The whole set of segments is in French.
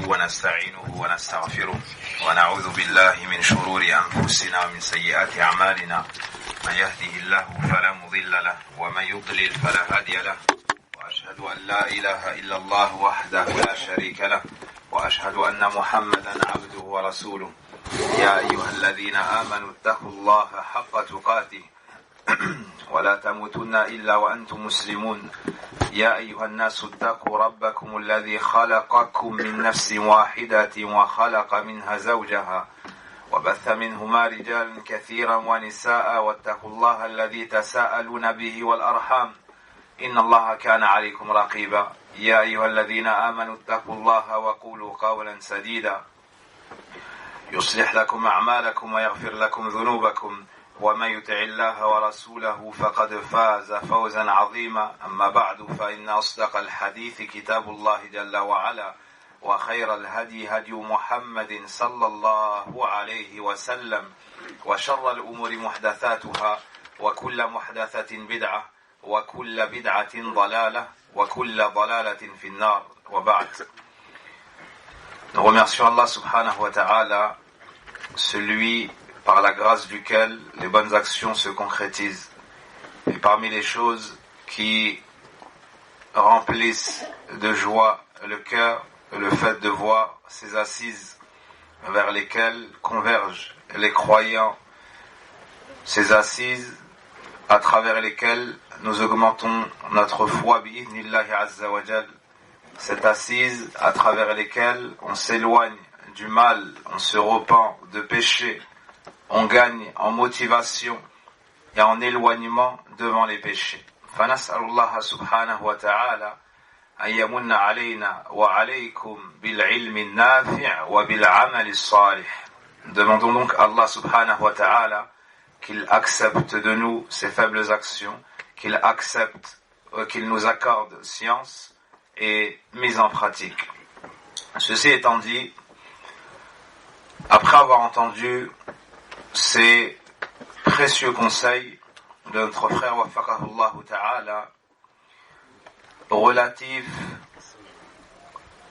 ونستعينه ونستغفره ونعوذ بالله من شرور أنفسنا ومن سيئات أعمالنا من يهده الله فلا مضل له ومن يضلل فلا هادي له وأشهد أن لا إله إلا الله وحده لا شريك له وأشهد أن محمدا عبده ورسوله يا أيها الذين آمنوا اتقوا الله حق تقاته ولا تموتن إلا وأنتم مسلمون يا أيها الناس اتقوا ربكم الذي خلقكم من نفس واحدة وخلق منها زوجها وبث منهما رجالا كثيرا ونساء واتقوا الله الذي تساءلون به والأرحام إن الله كان عليكم رقيبا يا أيها الذين آمنوا اتقوا الله وقولوا قولا سديدا يصلح لكم أعمالكم ويغفر لكم ذنوبكم ومن يطع الله ورسوله فقد فاز فوزا عظيما أما بعد فإن أصدق الحديث كتاب الله جل وعلا وخير الهدي هدي محمد صلى الله عليه وسلم وشر الأمور محدثاتها وكل محدثة بدعة وكل بدعة ضلالة وكل ضلالة في النار وبعد. Nous remercions Allah subhanahu wa ta'ala, celui par la grâce duquel les bonnes actions se concrétisent. Et parmi les choses qui remplissent de joie le cœur, le fait de voir ces assises vers lesquelles convergent les croyants, ces assises à travers lesquelles nous augmentons notre foi bi'idhnillahi azza wa jal, cette assise à travers lesquelles on s'éloigne du mal, on se repent de péché, on gagne en motivation et en éloignement devant les péchés. فنسأل الله سبحانه وتعالى أن يمن علينا وعليكم بالعلم النافع وبالعمل الصالح. Demandons donc à Allah subhanahu wa ta'ala qu'il accepte de nous ces faibles actions, qu'il accepte, qu'il nous accorde science et mise en pratique. Ceci étant dit, après avoir entendu ces précieux conseils de notre frère Waffaqahullah ta'ala relatifs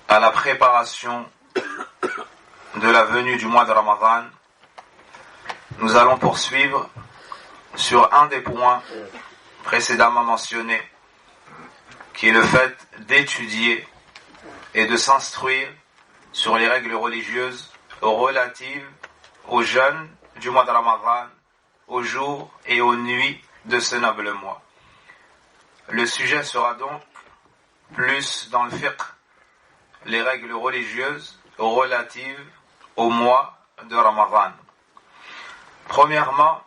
à la préparation de la venue du mois de Ramadan, nous allons poursuivre sur un des points précédemment mentionnés, qui est le fait d'étudier et de s'instruire sur les règles religieuses relatives aux jeûnes du mois de Ramadan, aux jours et aux nuits de ce noble mois. Le sujet sera donc plus dans le fiqh, les règles religieuses relatives au mois de Ramadan. Premièrement,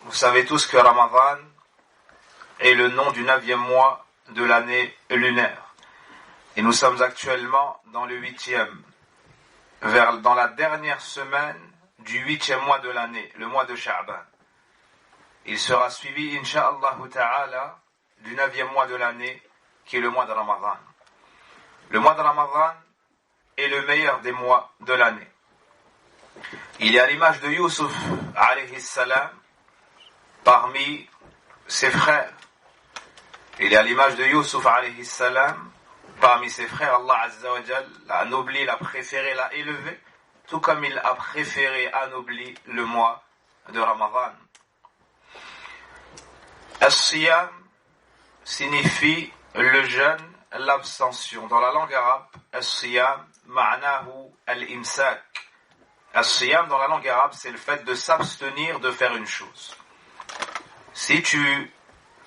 vous savez tous que Ramadan est le nom du 9e mois de l'année lunaire. Et nous sommes actuellement dans le 8e, dans la dernière semaine du 8e mois de l'année, le mois de Sha'ban. Il sera suivi, insha'Allah ta'ala, du 9e mois de l'année, qui est le mois de Ramadan. Le mois de Ramadan est le meilleur des mois de l'année. Il est à l'image de Yusuf, alayhi salam, parmi ses frères. Il est à l'image de Yusuf, alayhi salam, parmi ses frères. Allah azza wa jal l'a anobli, l'a préféré, l'a élevé, tout comme il a préféré anobli le mois de Ramadan. As-siyam signifie le jeûne, l'abstention. Dans la langue arabe, as-siyam ma'nahu al-imsak. As-siyam dans la langue arabe, c'est le fait de s'abstenir de faire une chose. Si tu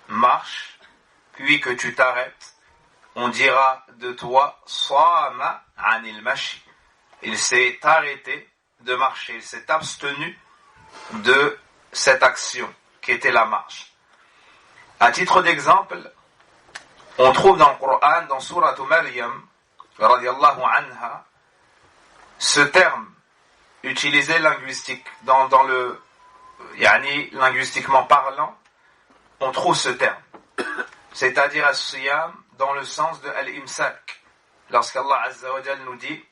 marches, puis que tu t'arrêtes, on dira de toi Sama anil mashi. Il s'est arrêté de marcher, il s'est abstenu de cette action qui était la marche. À titre d'exemple, on trouve dans le Coran, dans Sourate Maryam, radiyallahu anha, ce terme utilisé dans le linguistiquement parlant, on trouve ce terme, c'est-à-dire as-siyam dans le sens de al-imsak, lorsqu'Allah azza wa jal nous dit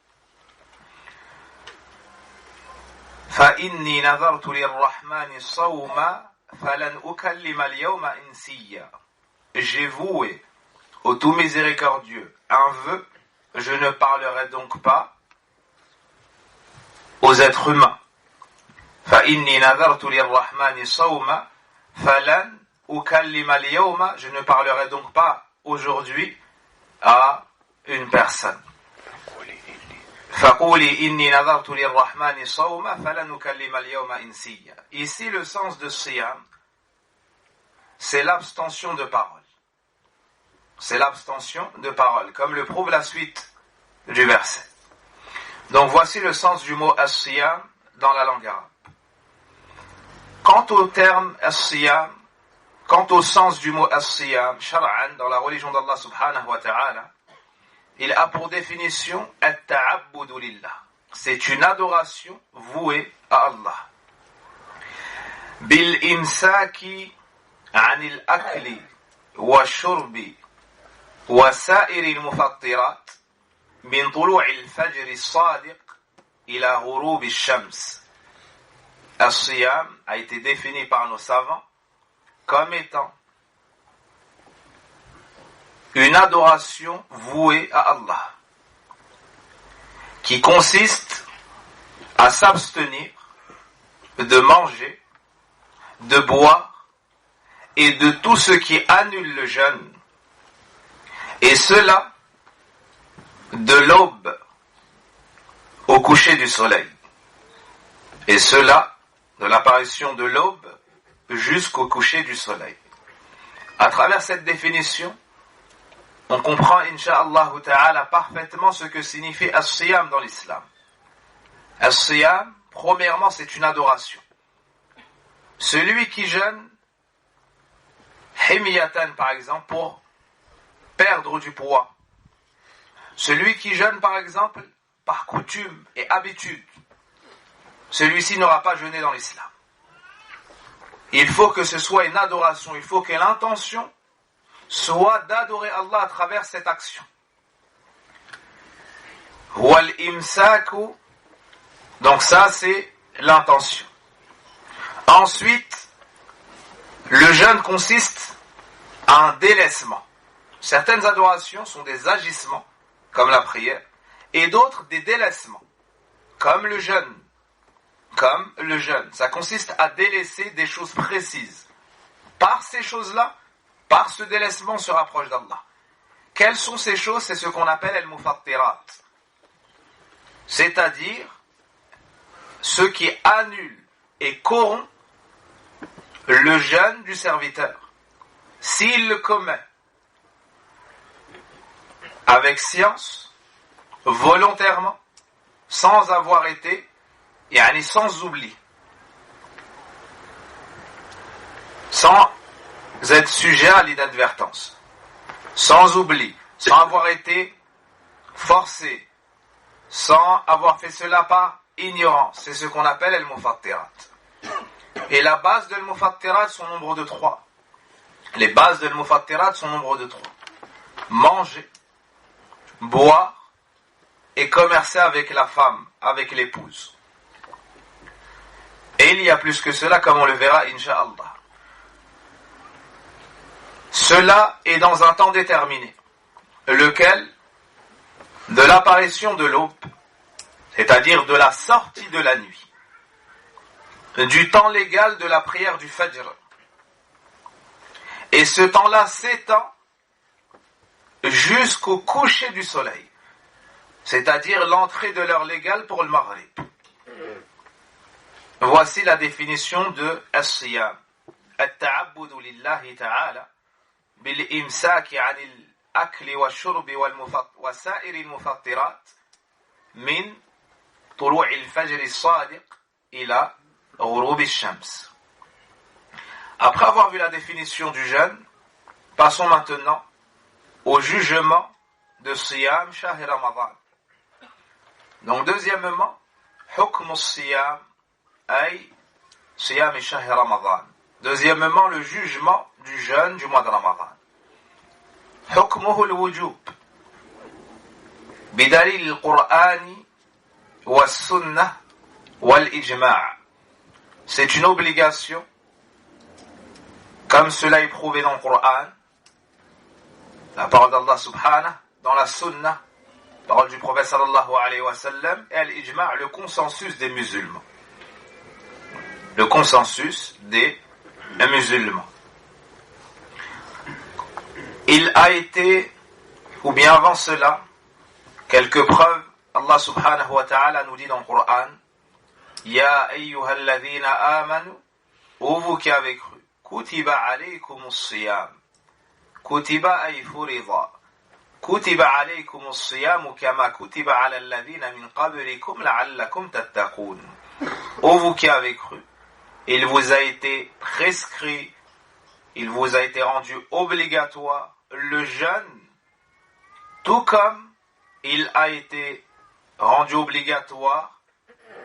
فَإِنِّي نَذَرْتُ لِلرَّحْمَنِ صَوْمًا فَلَنْ أُكَلِّمَ الْيَوْمَ إِنْسِيًّا. J'ai voué au tout miséricordieux un vœu, je ne parlerai donc pas aux êtres humains. فإني نذرت للرحمن صوما فلن أكلم اليوم. Je ne parlerai donc pas aujourd'hui à une personne. فقولي إني نذرت للرحمن صوما فلن أكلم اليوم إنسيا. Ici, le sens de siyam, c'est l'abstention de parole. C'est l'abstention de parole, comme le prouve la suite du verset. Donc voici le sens du mot as-siyam dans la langue arabe. Quant au terme as-siyam, quant au sens du mot as-siyam, shar'an, dans la religion d'Allah subhanahu wa ta'ala, il a pour définition at-ta'abbudu lillah. C'est une adoration vouée à Allah. Bil imsaki anil akli wa shurbi wa sa'iri al-mufattirat min tulu'i al-fajr as-sadiq ila ghurub ash-shams. As-siyam a été défini par nos savants comme étant une adoration vouée à Allah, qui consiste à s'abstenir de manger, de boire et de tout ce qui annule le jeûne, et cela de l'aube au coucher du soleil, et cela de l'apparition de l'aube jusqu'au coucher du soleil. À travers cette définition, on comprend, incha'Allah ta'ala, parfaitement ce que signifie as-siyam dans l'islam. As-siyam, premièrement, c'est une adoration. Celui qui jeûne, himiyatan par exemple, pour perdre du poids. Celui qui jeûne par exemple, par coutume et habitude, celui-ci n'aura pas jeûné dans l'islam. Il faut que ce soit une adoration, il faut que l'intention soit d'adorer Allah à travers cette action. Wal imsaku, donc ça c'est l'intention. Ensuite, le jeûne consiste à un délaissement. Certaines adorations sont des agissements, comme la prière, et d'autres des délaissements, comme le jeûne. Comme le jeûne, ça consiste à délaisser des choses précises. Par ces choses-là, par ce délaissement, on se rapproche d'Allah. Quelles sont ces choses? C'est ce qu'on appelle al-mufattirat. C'est-à-dire ce qui annule et corrompt le jeûne du serviteur. S'il le commet avec science, volontairement, sans avoir été, sans oubli, sans être sujet à l'inadvertance, sans oubli, sans avoir été forcé, sans avoir fait cela par ignorance. C'est ce qu'on appelle al-mufattirat. Et la base de al-mufattirat sont nombre de 3. Les bases de al-mufattirat sont nombre de 3. Manger, boire et commercer avec la femme, avec l'épouse. Et il y a plus que cela, comme on le verra, incha'Allah. Cela est dans un temps déterminé, lequel, de l'apparition de l'aube, c'est-à-dire de la sortie de la nuit, du temps légal de la prière du Fajr. Et ce temps-là s'étend jusqu'au coucher du soleil, c'est-à-dire l'entrée de l'heure légale pour le Maghrib. Voici la définition de as-siyam. At-ta'abbudu lillahi ta'ala bil-imsaki 'anil akli wash-shurbi wa sa'iri al-mufattirat min tulu'i al-fajr as-sadiq ila ghurub ash-shams. Après avoir vu la définition du jeûne, passons maintenant au jugement de siyam shahr Ramadan. Donc deuxièmement, hukm as-siyam ay siyam shahr Ramadan. Deuxièmement, le jugement du jeûne du mois de Ramadan. Hukmuhu al-wujub bidalil al-Qur'an was-sunnah wal-ijma'. C'est une obligation, comme cela est prouvé dans le Coran, la parole d'Allah subhanahu, dans la sunnah, parole du prophète sallallahu alayhi wa sallam, et al-ijma', le consensus des musulmans. Le consensus des musulmans. Il a été, ou bien avant cela, quelques preuves. Allah subhanahu wa ta'ala nous dit dans le Coran, Ya ayyuhalladhina amanu, ô vous qui avez cru, kutiba alaykumus siyam, kutiba ay furida, kutiba alaykumus siyam kama kutiba ala alladhina min qablikum la'allakum tattaqun. Ô vous qui avez cru, il vous a été prescrit, il vous a été rendu obligatoire le jeûne, tout comme il a été rendu obligatoire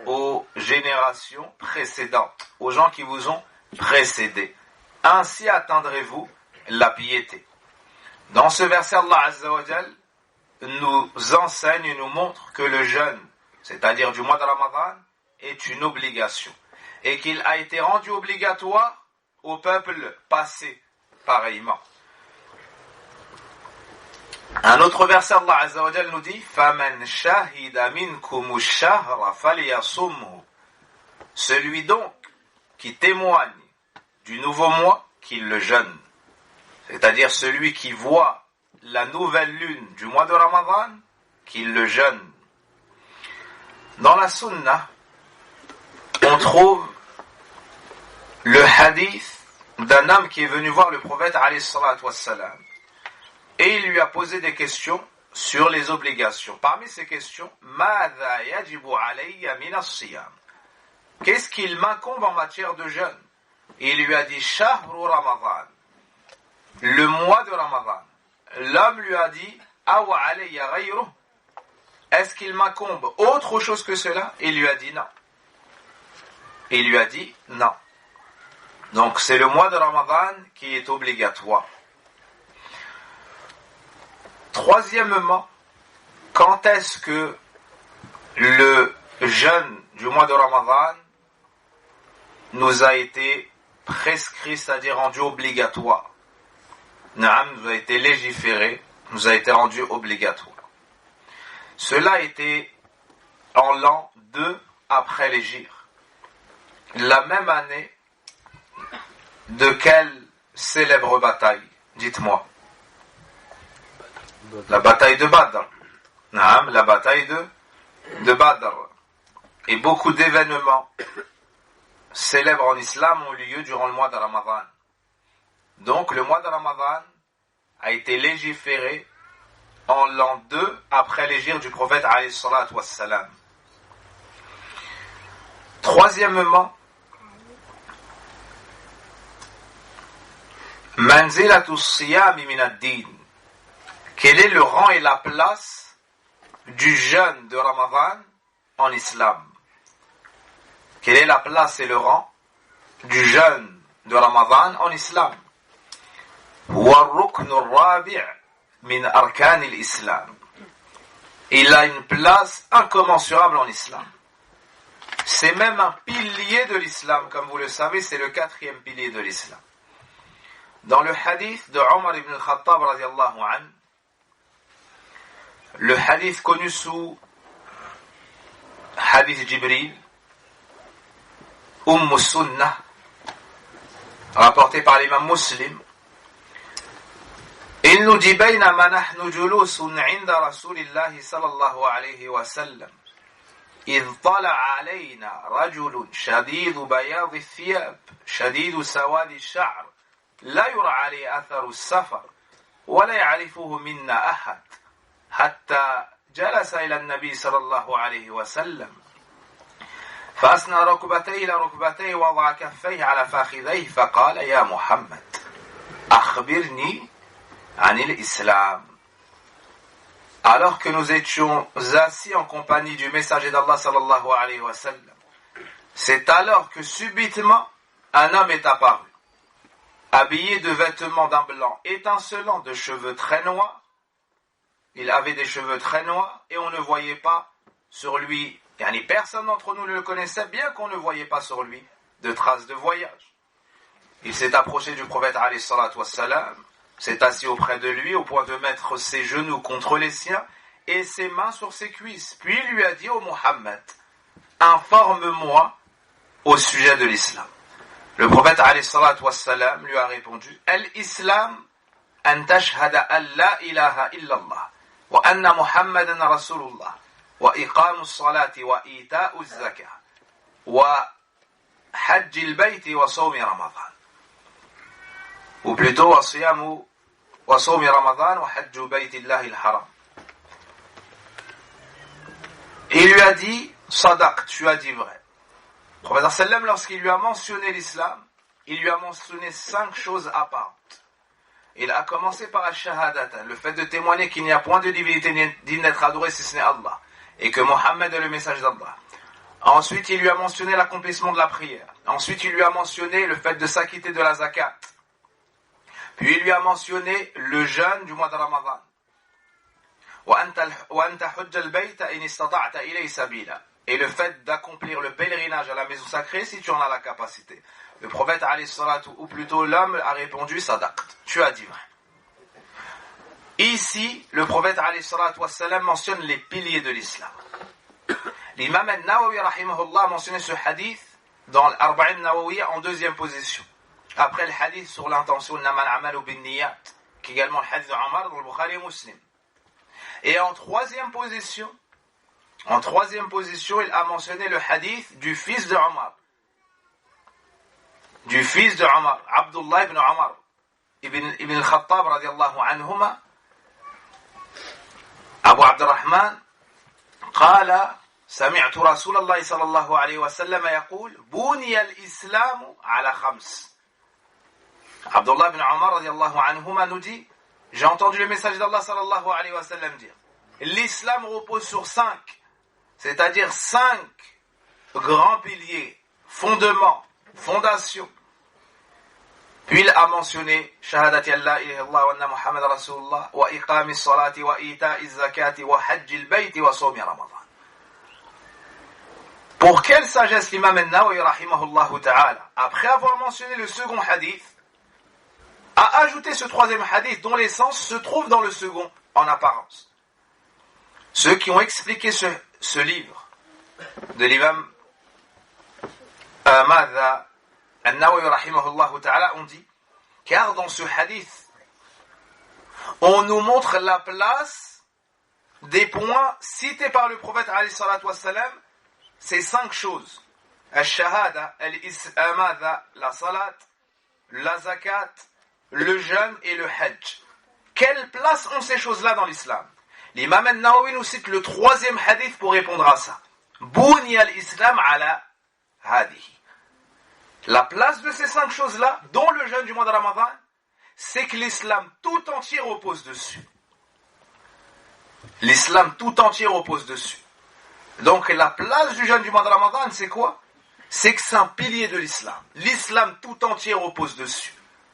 aux générations précédentes, aux gens qui vous ont précédés. Ainsi atteindrez-vous la piété. Dans ce verset, Allah Azza wa Jal nous enseigne et nous montre que le jeûne, c'est-à-dire du mois de Ramadan, est une obligation et qu'il a été rendu obligatoire au peuple passé pareillement. Un autre verset, Allah Azza wa Jal nous dit فَمَنْ شَهِدَ مِنْكُمُ الشَّهْرَ فَلْيَصُمْهُ. Celui donc qui témoigne du nouveau mois, qu'il le jeûne. C'est-à-dire celui qui voit la nouvelle lune du mois de Ramadan, qu'il le jeûne. Dans la Sunna, on trouve le hadith d'un homme qui est venu voir le prophète alayhi salatu wassalam. Et il lui a posé des questions sur les obligations. Parmi ces questions, ماذا يجب علي من الصيام? Qu'est-ce qu'il m'incombe en matière de jeûne? Et il lui a dit شهر رمضان, le mois de Ramadan. L'homme lui a dit أو علي غيره? Est-ce qu'il m'incombe autre chose que cela? Il lui a dit non. Il lui a dit non. Donc c'est le mois de Ramadan qui est obligatoire. Troisièmement, quand est-ce que le jeûne du mois de Ramadan nous a été prescrit, c'est-à-dire rendu obligatoire? Naam, nous a été légiféré, nous a été rendu obligatoire. Cela était en l'an 2 après l'Hégire. La même année de quelle célèbre bataille? Dites-moi. La bataille de Badr. Naam, la bataille de Badr. Et beaucoup d'événements célèbres en islam ont eu lieu durant le mois de Ramadan. Donc le mois de Ramadan a été légiféré en l'an 2 après l'hégire du prophète alayhi salatu wassalam. Troisièmement, manzilatu siyami min ad-din. Quel est le rang et la place du jeûne de Ramadan en islam? Quelle est la place et le rang du jeûne de Ramadan en islam? Il a une place incommensurable en islam. C'est même un pilier de l'islam, comme vous le savez, c'est le 4e pilier de l'islam. Dans le hadith de Omar ibn al-Khattab radiyallahu anhu, le hadith connu sous hadith Jibril, Sunnah, rapporté par l'imam Muslim, il nous dit بينما نحن جلوس عند رسول الله صلى الله عليه وسلم إذ طلع علينا رجل شديد بياض الثياب شديد سواد الشعر لا يرى عليه أثر السفر ولا يعرفه منا أحد حتى جلس إلى النبي صلى الله عليه وسلم فأسنى ركبتيه إلى ركبتيه ووضع كفيه على فخذيه فقال يا محمد أخبرني عن الإسلام. Alors que nous étions assis en compagnie du messager d'Allah sallallahu alayhi wa sallam, c'est alors que subitement un homme est apparu, habillé de vêtements d'un blanc étincelant, de cheveux très noirs. Il avait des cheveux très noirs et on ne voyait pas sur lui, personne d'entre nous ne le connaissait, bien qu'on ne voyait pas sur lui de traces de voyage. Il s'est approché du prophète alayhi salatu wassalam, s'est assis auprès de lui au point de mettre ses genoux contre les siens et ses mains sur ses cuisses. Puis il lui a dit: ô Muhammad, informe-moi au sujet de l'islam. Le prophète alayhi salatu wassalam lui a répondu: Al-Islam an tashhada an la ilaha illallah wa anna Muhammadan rasulullah wa iqamu as-salati wa ita'u az-zakah wa hajj al-bayti wa sawmi ramadan. Ou plutôt wa siyamu wa sawmi ramadan wa hajj bayti Allah al-haram. Et il lui a dit: Sadaq, tu as dit vrai. Le prophète sallam, lorsqu'il lui a mentionné l'islam, il lui a mentionné 5 choses apparentes. Il a commencé par al-shahadata, le fait de témoigner qu'il n'y a point de divinité digne d'être adoré si ce n'est Allah, et que Mohammed est le message d'Allah. Ensuite, il lui a mentionné l'accomplissement de la prière. Ensuite, il lui a mentionné le fait de s'acquitter de la zakat. Puis il lui a mentionné le jeûne du mois de Ramadan. Et le fait d'accomplir le pèlerinage à la maison sacrée si tu en as la capacité. Le prophète alayhi salatu, ou plutôt l'homme, a répondu: Sadaqt, tu as dit vrai. Ici, le prophète alayhi salatu wassalam mentionne les piliers de l'islam. L'imam al-Nawawi rahimahullah a mentionné ce hadith dans l'Arba'in Nawawiya en deuxième position. Après le hadith sur l'intention Namal Amalu bin Niyat, qui est également le hadith de Omar dans le Bukhari et Muslim. Et en troisième position, il a mentionné le hadith du fils de Omar. Du fils de Omar, Abdullah ibn Omar, ibn al-Khattab radiallahu anhuma, Abu Abdurrahman, قال سمعت رسول الله صلى الله عليه وسلم يقول بني الإسلام على 5. Abdullah ibn Omar radiallahu anhuma nous dit: j'ai entendu le message d'Allah sallallahu alayhi wa sallam dire: l'islam repose sur 5, c'est-à-dire 5 grands piliers, fondements, fondations. Puis il a mentionné shahadati an la ilaha illallah wa anna Muhammad rasulullah wa iqami as-salati wa ita'i az-zakati wa hajj al-bayti wa sawmi ramadan. Pour quelle sagesse l'imam an-Nawawi rahimahullah ta'ala, après avoir mentionné le second hadith, a ajouté ce troisième hadith dont l'essence se trouve dans le second en apparence. Ceux qui ont expliqué ce livre de l'imam Madha al-Nawawi rahimahullah ta'ala ont dit: car dans ce hadith on nous montre la place des points cités par le prophète alayhi salatu wassalam, ces 5 choses: al-shahada, al-islamada, la salat, la zakat, le jeûne et le hajj. Quelle place ont ces choses-là dans l'islam? L'imam al-Nawawi nous cite le troisième hadith pour répondre à ça. Buni al-islam ala hadihi. La place de ces 5 choses-là, dont le jeûne du mois de Ramadan, c'est que l'islam tout entier repose dessus. L'islam tout entier repose dessus. Donc la place du jeûne du mois de Ramadan, c'est quoi? C'est que c'est un pilier de l'islam. L'islam tout entier repose dessus.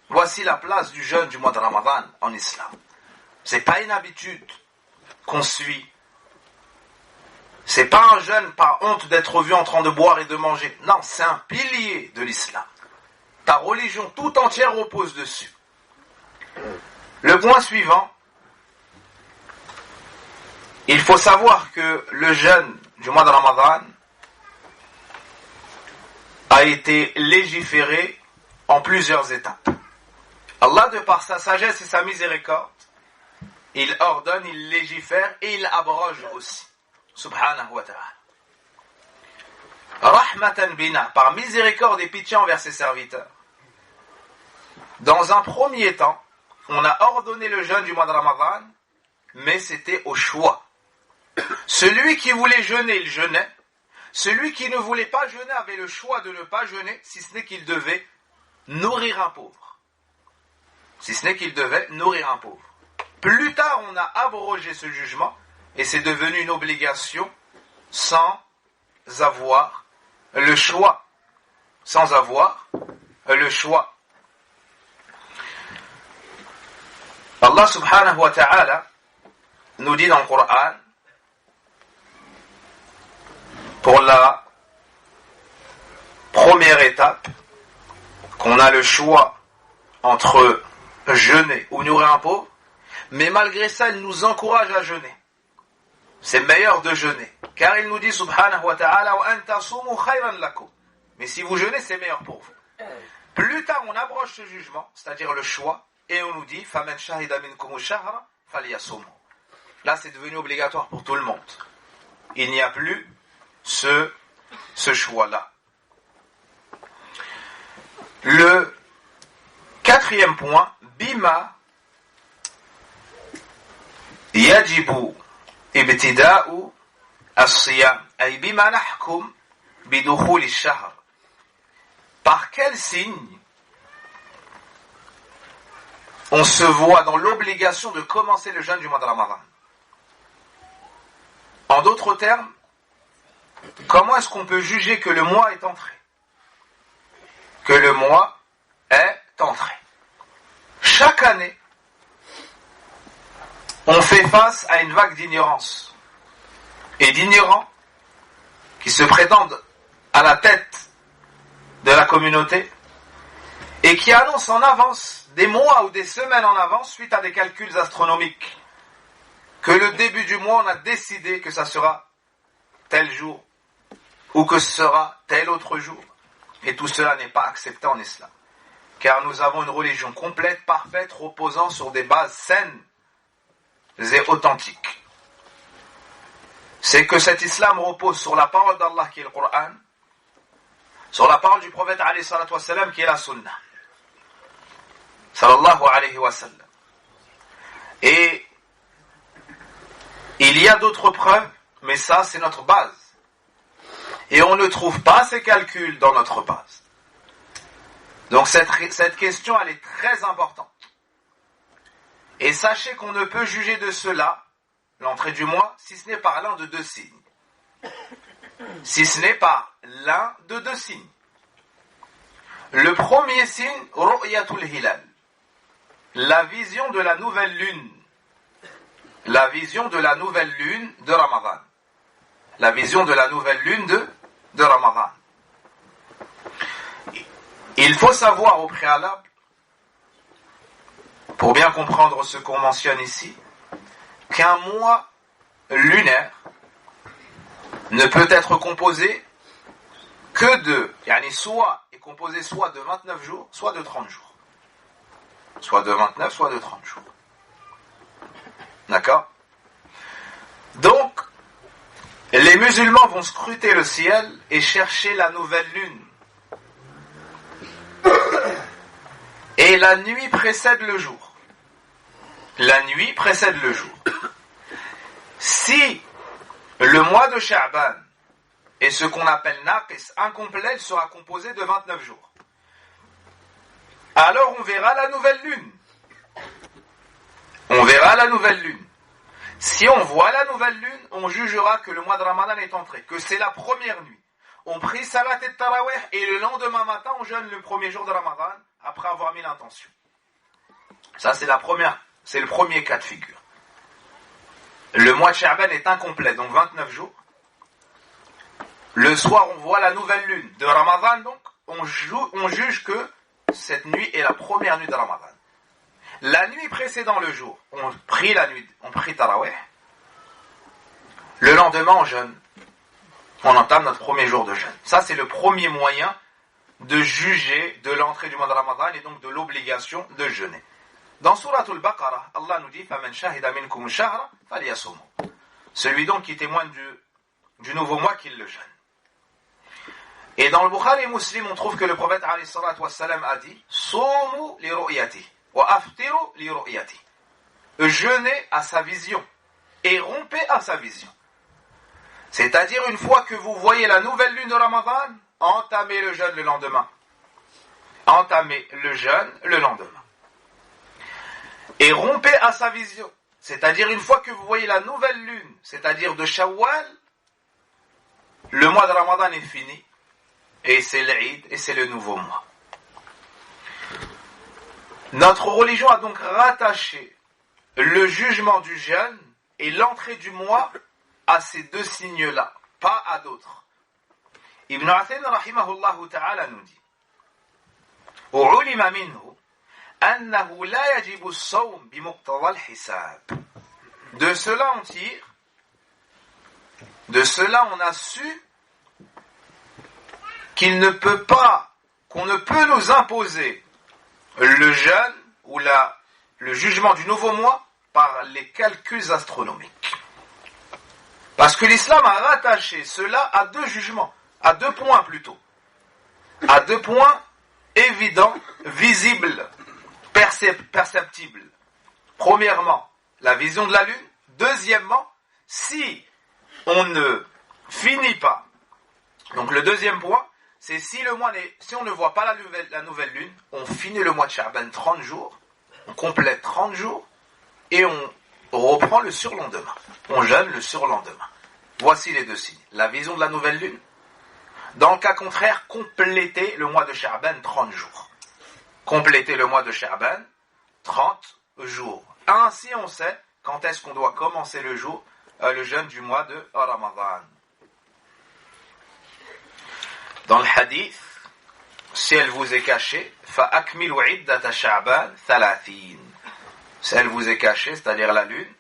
Voici la place du jeûne du mois de Ramadan en islam. C'est pas une habitude qu'on suit. C'est pas un jeûne par honte d'être vu en train de boire et de manger. Non, c'est un pilier de l'islam. Ta religion tout entière repose dessus. Le point suivant, il faut savoir que le jeûne du mois de Ramadan a été légiféré en plusieurs étapes. Allah, de par sa sagesse et sa miséricorde, il ordonne, il légifère et il abroge aussi. Subhanahu wa ta'ala. Rahmatan bina, par miséricorde et pitié envers ses serviteurs. Dans un premier temps, on a ordonné le jeûne du mois de Ramadan, mais c'était au choix. Celui qui voulait jeûner, il jeûnait. Celui qui ne voulait pas jeûner avait le choix de ne pas jeûner, si ce n'est qu'il devait nourrir un pauvre. Si ce n'est qu'il devait nourrir un pauvre. Plus tard, on a abrogé ce jugement, et c'est devenu une obligation sans avoir le choix. Sans avoir le choix. Allah subhanahu wa ta'ala nous dit dans le Coran, pour la première étape, qu'on a le choix entre jeûner ou nourrir un pauvre, mais malgré ça, il nous encourage à jeûner. c'est meilleur de jeûner. Car il nous dit subhanahu wa ta'ala wa an tasumu khayran lakum. Mais si vous jeûnez, c'est meilleur pour vous. Plus tard, on abroge ce jugement, c'est-à-dire le choix, et on nous dit faman shahida minkum ash-shahra falyasumhu. Là, c'est devenu obligatoire pour tout le monde. Il n'y a plus ce choix-là. Le quatrième point, bima yajibu ibtida'u as-siyam, ay bima nahkum bidukhul ash-shahr. Par quel signe on se voit dans l'obligation de commencer le jeûne du mois de Ramadan? En d'autres termes, comment est-ce qu'on peut juger que le mois est entré? Que le mois est entré. Chaque année, on fait face à une vague d'ignorance et d'ignorants qui se prétendent à la tête de la communauté et qui annoncent en avance, des mois ou des semaines en avance, suite à des calculs astronomiques, que le début du mois, on a décidé que ça sera tel jour ou que ce sera tel autre jour. Et tout cela n'est pas accepté en islam. Car nous avons une religion complète, parfaite, reposant sur des bases saines et authentiques. C'est que cet islam repose sur la parole d'Allah qui est le Coran, sur la parole du prophète alayhi salatu wassalam qui est la sunna. Sallallahu alayhi wa sallam. Et il y a d'autres preuves, mais ça c'est notre base. Et on ne trouve pas ces calculs dans notre base. Donc cette question, elle est très importante. Et sachez qu'on ne peut juger de cela, l'entrée du mois, si ce n'est par l'un de deux signes. Si ce n'est par l'un de deux signes. Le premier signe, ru'yatul hilal. La vision de la nouvelle lune. La vision de la nouvelle lune de Ramadan. La vision de la nouvelle lune de Ramadan. Il faut savoir au préalable, pour bien comprendre ce qu'on mentionne ici, qu'un mois lunaire ne peut être composé que de, soit est composé soit de 29 jours, soit de 30 jours. Soit de 29, soit de 30 jours. D'accord? Donc, les musulmans vont scruter le ciel et chercher la nouvelle lune. Et la nuit précède le jour. La nuit précède le jour. Si le mois de Sha'ban est ce qu'on appelle naqis, incomplet, sera composé de 29 jours. Alors on verra la nouvelle lune. On verra la nouvelle lune. Si on voit la nouvelle lune, on jugera que le mois de Ramadan est entré, que c'est la première nuit. On prie Salat et Tarawih et le lendemain matin, on jeûne le premier jour de Ramadan après avoir mis l'intention. Ça, c'est le premier cas de figure. Le mois de Sha'ban est incomplet, donc 29 jours. Le soir, on voit la nouvelle lune de Ramadan, donc on juge que cette nuit est la première nuit de Ramadan. La nuit précédant le jour, on prie la nuit, on prie Tarawih. Le lendemain, on jeûne. On entame notre premier jour de jeûne. Ça, c'est le premier moyen de juger de l'entrée du mois de Ramadan et donc de l'obligation de jeûner. Dans Suratul Baqarah, Allah nous dit فَمَنْ شَهِدَ مِنْكُمُ الشَّهْرَ فَلْيَصُمْهُ. Celui donc qui témoigne du nouveau mois, qu'il le jeûne. Et dans le Bukhari et Muslim, on trouve que le prophète alayhi salatu wassalam a dit Sumu li ru'yati wa aftiru li ru'yati. Jeûnez à sa vision et rompez à sa vision. C'est-à-dire, une fois que vous voyez la nouvelle lune de Ramadan, entamez le jeûne le lendemain. Entamez le jeûne le lendemain. Et rompez à sa vision. C'est-à-dire, une fois que vous voyez la nouvelle lune, c'est-à-dire de Shawwal, le mois de Ramadan est fini. Et c'est l'Eid, et c'est le nouveau mois. Notre religion a donc rattaché le jugement du jeûne et l'entrée du mois à ces deux signes-là, pas à d'autres. Ibn Athaymin rahimahullah ta'ala nous dit وعلم منه أنه لا يجب الصوم بمقتضى الحساب. De cela on tire De cela, on a su qu'on ne peut nous imposer le jeûne ou le jugement du nouveau mois par les calculs astronomiques. Parce que l'islam a rattaché cela à deux jugements, à deux points plutôt. À deux points évidents, visibles, perceptibles. Premièrement, la vision de la lune. Deuxièmement, si on ne finit pas. Donc le deuxième point, c'est si on ne voit pas la nouvelle lune, on finit le mois de Sha'ban 30 jours, on complète 30 jours, et on reprend le surlendemain. On jeûne le surlendemain. Voici les deux signes. La vision de la nouvelle lune. Dans le cas contraire, compléter le mois de Sha'ban 30 jours. Compléter le mois de Sha'ban 30 jours. Ainsi, on sait quand est-ce qu'on doit commencer le jeûne du mois de Ramadan. Dans le hadith, si elle vous est cachée, فَأَكْمِلُوا عِدَّةَ شَعْبَانَ 30. Si elle vous est cachée, c'est-à-dire la lune,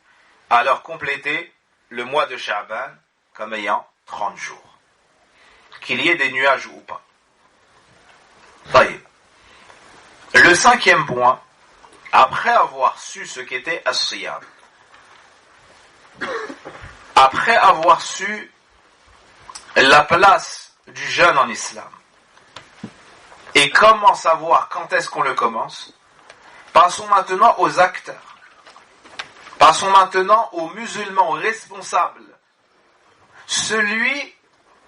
alors complétez le mois de Sha'ban comme ayant 30 jours. Qu'il y ait des nuages ou pas. Le cinquième point, après avoir su ce qu'était as-siyam, après avoir su la place du jeûne en islam, et comment savoir quand est-ce qu'on le commence, passons maintenant aux acteurs. Passons maintenant aux musulmans responsables. Celui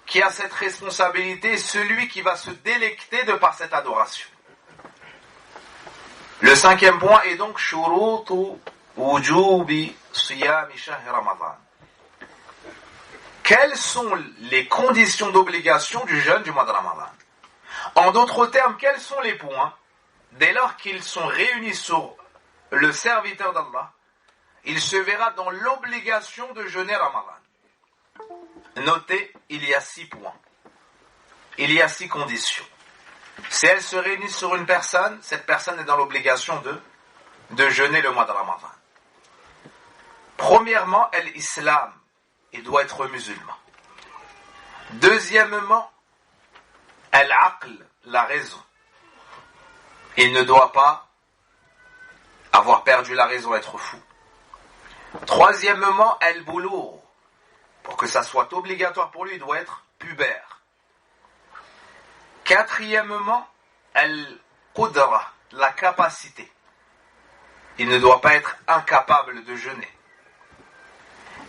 qui a cette responsabilité, celui qui va se délecter de par cette adoration. Le cinquième point est donc shurutu wujubi siyami shahr Ramadan. Quelles sont les conditions d'obligation du jeûne du mois de Ramadan? En d'autres termes, quels sont les points, dès lors qu'ils sont réunis sur le serviteur d'Allah, il se verra dans l'obligation de jeûner Ramadan. Notez, il y a 6 points. Il y a 6 conditions. Si elles se réunissent sur une personne, cette personne est dans l'obligation de jeûner le mois de Ramadan. Premièrement, l'islam, il doit être musulman. Deuxièmement, al-aql, la raison. Il ne doit pas avoir perdu la raison, être fou. Troisièmement, al-boulour. Pour que ça soit obligatoire pour lui, il doit être pubère. Quatrièmement, al-qudra, la capacité. Il ne doit pas être incapable de jeûner.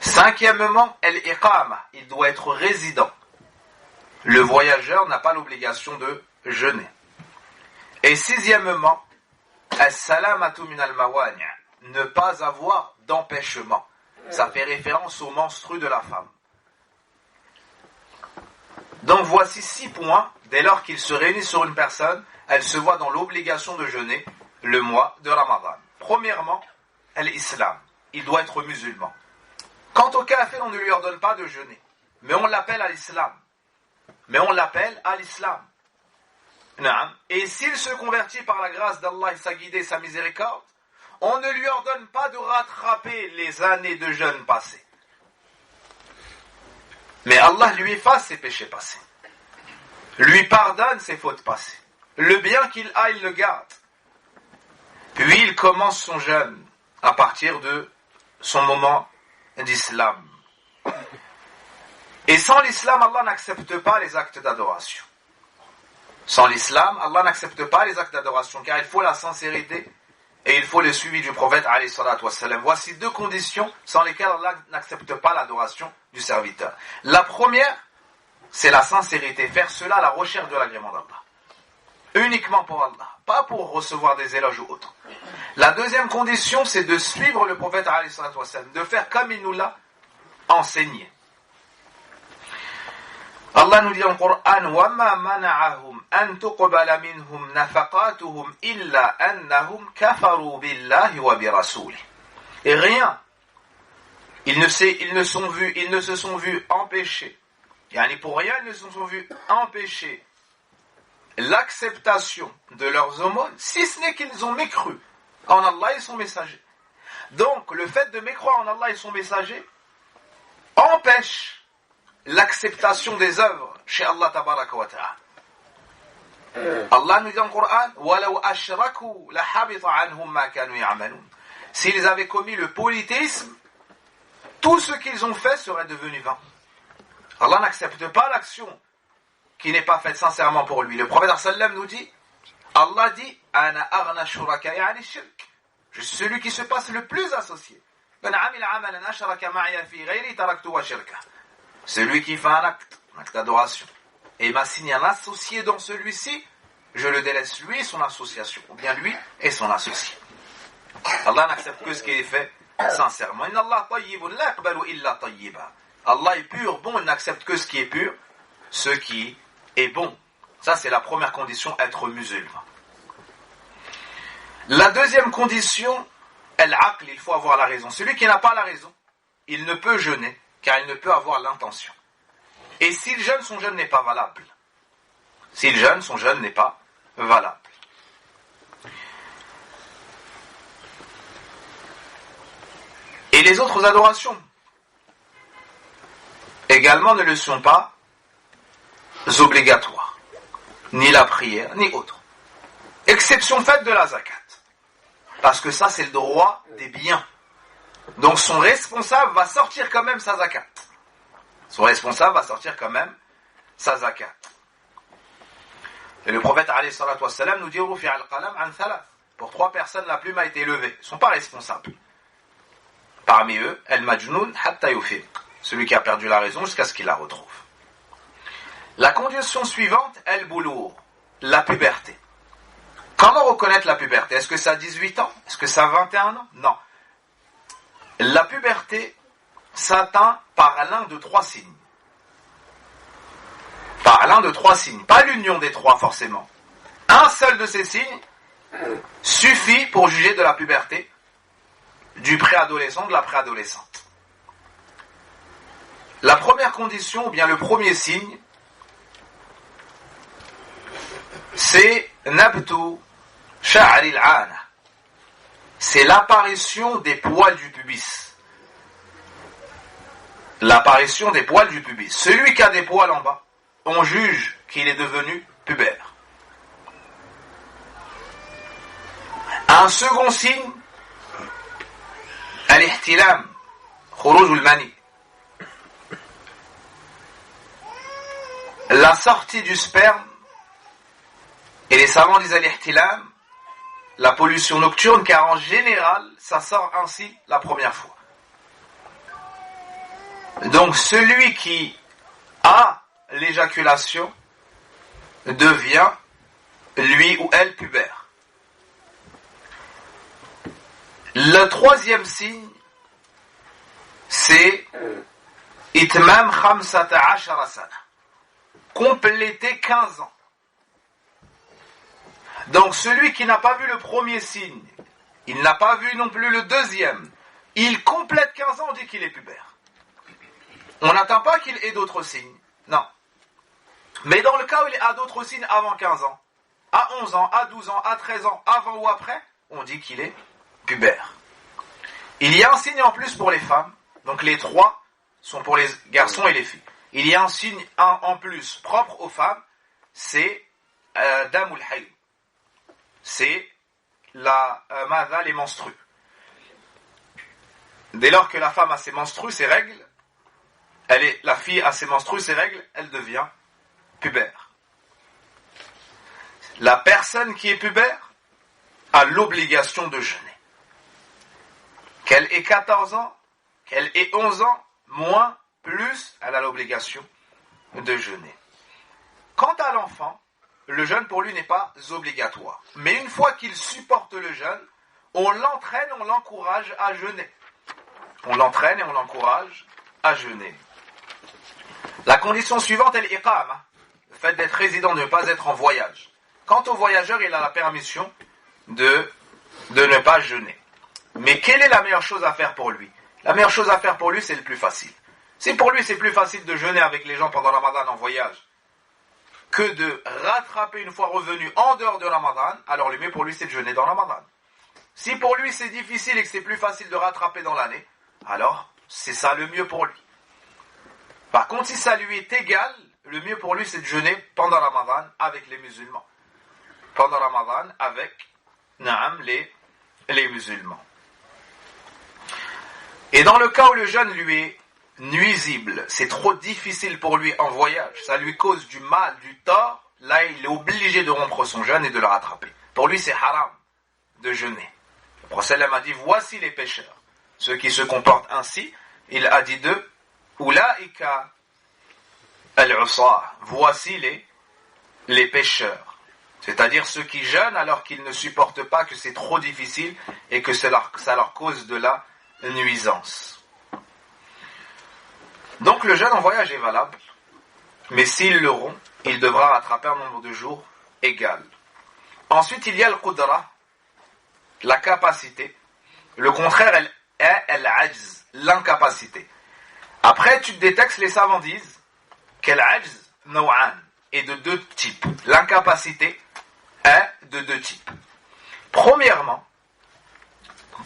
Cinquièmement, al-iqama, il doit être résident. Le voyageur n'a pas l'obligation de jeûner. Et sixièmement, as-salamatu min al-mawani', ne pas avoir d'empêchement. Ça fait référence au menstru de la femme. Donc voici 6 points. Dès lors qu'ils se réunissent sur une personne, elle se voit dans l'obligation de jeûner le mois de Ramadan. Premièrement, l'islam. Il doit être musulman. Quant au kafir, on ne lui ordonne pas de jeûner. Mais on l'appelle à l'islam. Et s'il se convertit par la grâce d'Allah et sa guidée, sa miséricorde, on ne lui ordonne pas de rattraper les années de jeûne passées. Mais Allah lui efface ses péchés passés. Lui pardonne ses fautes passées. Le bien qu'il a, il le garde. Puis il commence son jeûne à partir de son moment d'islam. Et sans l'islam, Allah n'accepte pas les actes d'adoration. Sans l'islam, Allah n'accepte pas les actes d'adoration, car il faut la sincérité et il faut le suivi du prophète alayhi salatu wassalam. Voici 2 conditions sans lesquelles Allah n'accepte pas l'adoration du serviteur. La première, c'est la sincérité, faire cela à la recherche de l'agrément d'Allah. Uniquement pour Allah, pas pour recevoir des éloges ou autre. La deuxième condition, c'est de suivre le prophète alayhi salatu wassalam, de faire comme il nous l'a enseigné. Allah nous dit en Coran, وَمَا مَنَعَهُمْ أَن تُقْبَلَ مِنْهُمْ نَفَقَاتُهُمْ إِلَّا أَنَّهُمْ كَفَرُوا بِاللَّهِ وَبِرَسُولِهِ. Et rien, ils ne se sont vus empêcher, pour rien ils ne se sont vus empêcher l'acceptation de leurs aumônes, si ce n'est qu'ils ont mécru en Allah et son messager. Donc le fait de mécroire en Allah et son messager empêche l'acceptation des œuvres chez Allah tabaraka wa ta'ala. Allah nous dit dans le Coran وَلَوْ أَشْرَكُوا لَحَبِطَ عَنْهُمْ مَا كَانُوا يَعْمَلُونَ. S'ils avaient commis le polythéisme, tout ce qu'ils ont fait serait devenu vain. Allah n'accepte pas l'action qui n'est pas faite sincèrement pour lui. Le prophète sallam nous dit, Allah dit Ana aghna shuraka'i 'ani shirk. Je suis celui qui se passe le plus associé. Celui qui fait un acte d'adoration, et m'assigne un associé dans celui-ci, je le délaisse lui et son association, ou bien lui et son associé. Allah n'accepte que ce qui est fait sincèrement. Inna Allah tayyibun la yaqbalu illa tayyiba. Allah est pur, bon, il n'accepte que ce qui est pur, ce qui est bon. Ça, c'est la première condition, être musulman. La deuxième condition, al-aql, il faut avoir la raison. Celui qui n'a pas la raison, il ne peut jeûner, car il ne peut avoir l'intention. Et s'il jeûne, son jeûne n'est pas valable. S'il jeûne, son jeûne n'est pas valable. Et les autres adorations, également, ne le sont pas obligatoires. Ni la prière, ni autre. Exception faite de la zakat. Parce que ça, c'est le droit des biens. Donc son responsable va sortir quand même sa zakat. Son responsable va sortir quand même sa zakat. Et le prophète alayhi salatu wassalam nous dit Rufi'a al-qalam an thalath. Pour 3 personnes, la plume a été levée. Ils ne sont pas responsables. Parmi eux, al-majnoun hatta yufiq. Celui qui a perdu la raison jusqu'à ce qu'il la retrouve. La condition suivante, al-boulour, la puberté. Comment reconnaître la puberté? Est-ce que ça a 18 ans? Est-ce que ça a 21 ans? Non. La puberté s'atteint par l'un de 3 signes. Par l'un de 3 signes. Pas l'union des 3 forcément. Un seul de ces signes suffit pour juger de la puberté du préadolescent, de la préadolescente. La première condition, ou bien le premier signe, c'est nabtu sha'ri al-'ana. C'est l'apparition des poils du pubis. L'apparition des poils du pubis. Celui qui a des poils en bas, on juge qu'il est devenu pubère. Un second signe, al-ihtilam, khuruj al-mani. La sortie du sperme, et les savants disent al-ihtilam, la pollution nocturne, car en général, ça sort ainsi la première fois. Donc celui qui a l'éjaculation devient, lui ou elle, pubère. Le troisième signe, c'est itmam khamsata ashara sana. Compléter 15 ans. Donc celui qui n'a pas vu le premier signe, il n'a pas vu non plus le deuxième, il complète 15 ans, on dit qu'il est pubère. On n'attend pas qu'il ait d'autres signes, non. Mais dans le cas où il a d'autres signes avant 15 ans, à 11 ans, à 12 ans, à 13 ans, avant ou après, on dit qu'il est pubère. Il y a un signe en plus pour les femmes, donc les 3 sont pour les garçons et les filles. Il y a un signe en plus propre aux femmes, c'est damul hayd. C'est les menstrues. Dès lors que la femme a ses menstrues, ses règles, la fille a ses menstrues, ses règles, elle devient pubère. La personne qui est pubère a l'obligation de jeûner. Qu'elle ait 14 ans, qu'elle ait 11 ans, moins, plus, elle a l'obligation de jeûner. Quant à l'enfant, le jeûne pour lui n'est pas obligatoire. Mais une fois qu'il supporte le jeûne, on l'entraîne, on l'encourage à jeûner. On l'entraîne et on l'encourage à jeûner. La condition suivante est l'iqama, le fait d'être résident, de ne pas être en voyage. Quant au voyageur, il a la permission de ne pas jeûner. Mais quelle est la meilleure chose à faire pour lui? La meilleure chose à faire pour lui, c'est le plus facile. Si pour lui c'est plus facile de jeûner avec les gens pendant Ramadan en voyage que de rattraper une fois revenu en dehors de Ramadan, alors le mieux pour lui c'est de jeûner dans Ramadan. Si pour lui c'est difficile et que c'est plus facile de rattraper dans l'année, alors c'est ça le mieux pour lui. Par contre, si ça lui est égal, le mieux pour lui c'est de jeûner pendant Ramadan avec les musulmans. Pendant Ramadan avec les musulmans. Et dans le cas où le jeûne lui est nuisible, c'est trop difficile pour lui en voyage, ça lui cause du mal, du tort, là il est obligé de rompre son jeûne et de le rattraper. Pour lui c'est haram de jeûner. Le prophète a dit, voici les pécheurs. Ceux qui se comportent ainsi, il a dit d'eux, Ulaika al-usah, voici les pécheurs. C'est-à-dire ceux qui jeûnent alors qu'ils ne supportent pas que c'est trop difficile et que ça leur cause de la nuisance. Donc le jeûne en voyage est valable, mais s'il le rompt, il devra rattraper un nombre de jours égal. Ensuite, il y a le qudra, la capacité. Le contraire est al-ajz, l'incapacité. Après, étude des textes, les savants disent qu'al ajz naw'an est de deux types. L'incapacité est de deux types. Premièrement,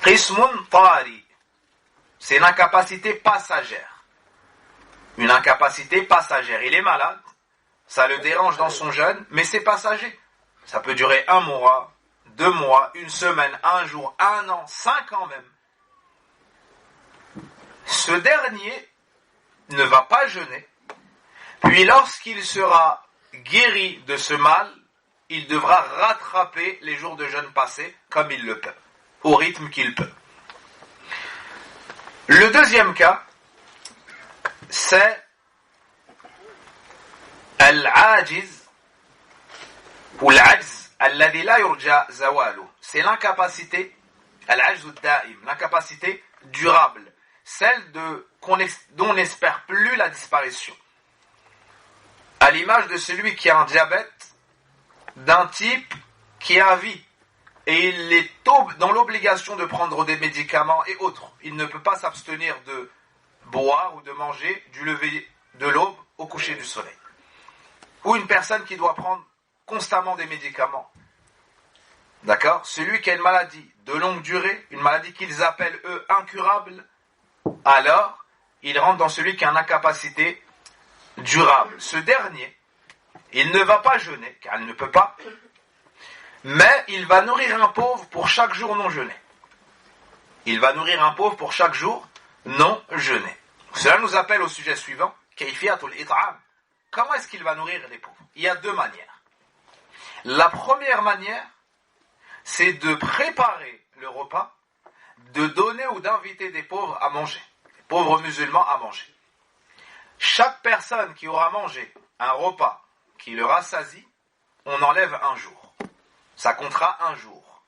qismun tari, c'est une incapacité passagère. Une incapacité passagère. Il est malade, ça le dérange dans son jeûne, mais c'est passager. Ça peut durer 1 mois, 2 mois, 1 semaine, 1 jour, 1 an, 5 ans même. Ce dernier ne va pas jeûner, puis lorsqu'il sera guéri de ce mal, il devra rattraper les jours de jeûne passés comme il le peut, au rythme qu'il peut. Le deuxième cas, c'est al-ajiz ou l'ajz alladhi la yurja zawalu. C'est l'incapacité, al-ajz ad-da'im, l'incapacité durable, celle dont on n'espère plus la disparition. À l'image de celui qui a un diabète d'un type qui est à vie et il est dans l'obligation de prendre des médicaments et autres. Il ne peut pas s'abstenir de boire ou de manger du lever de l'aube au coucher du soleil. Ou une personne qui doit prendre constamment des médicaments. D'accord ? Celui qui a une maladie de longue durée, une maladie qu'ils appellent eux incurable, alors il rentre dans celui qui a une incapacité durable. Ce dernier, il ne va pas jeûner, car il ne peut pas, mais il va nourrir un pauvre pour chaque jour non jeûné. Il va nourrir un pauvre pour chaque jour non jeûné. Cela nous appelle au sujet suivant, kayfiyatul it'am. Comment est-ce qu'il va nourrir les pauvres ? Il y a 2 manières. La première manière, c'est de préparer le repas, de donner ou d'inviter des pauvres à manger, des pauvres musulmans à manger. Chaque personne qui aura mangé un repas qui le rassasie, on enlève 1 jour. Ça comptera 1 jour.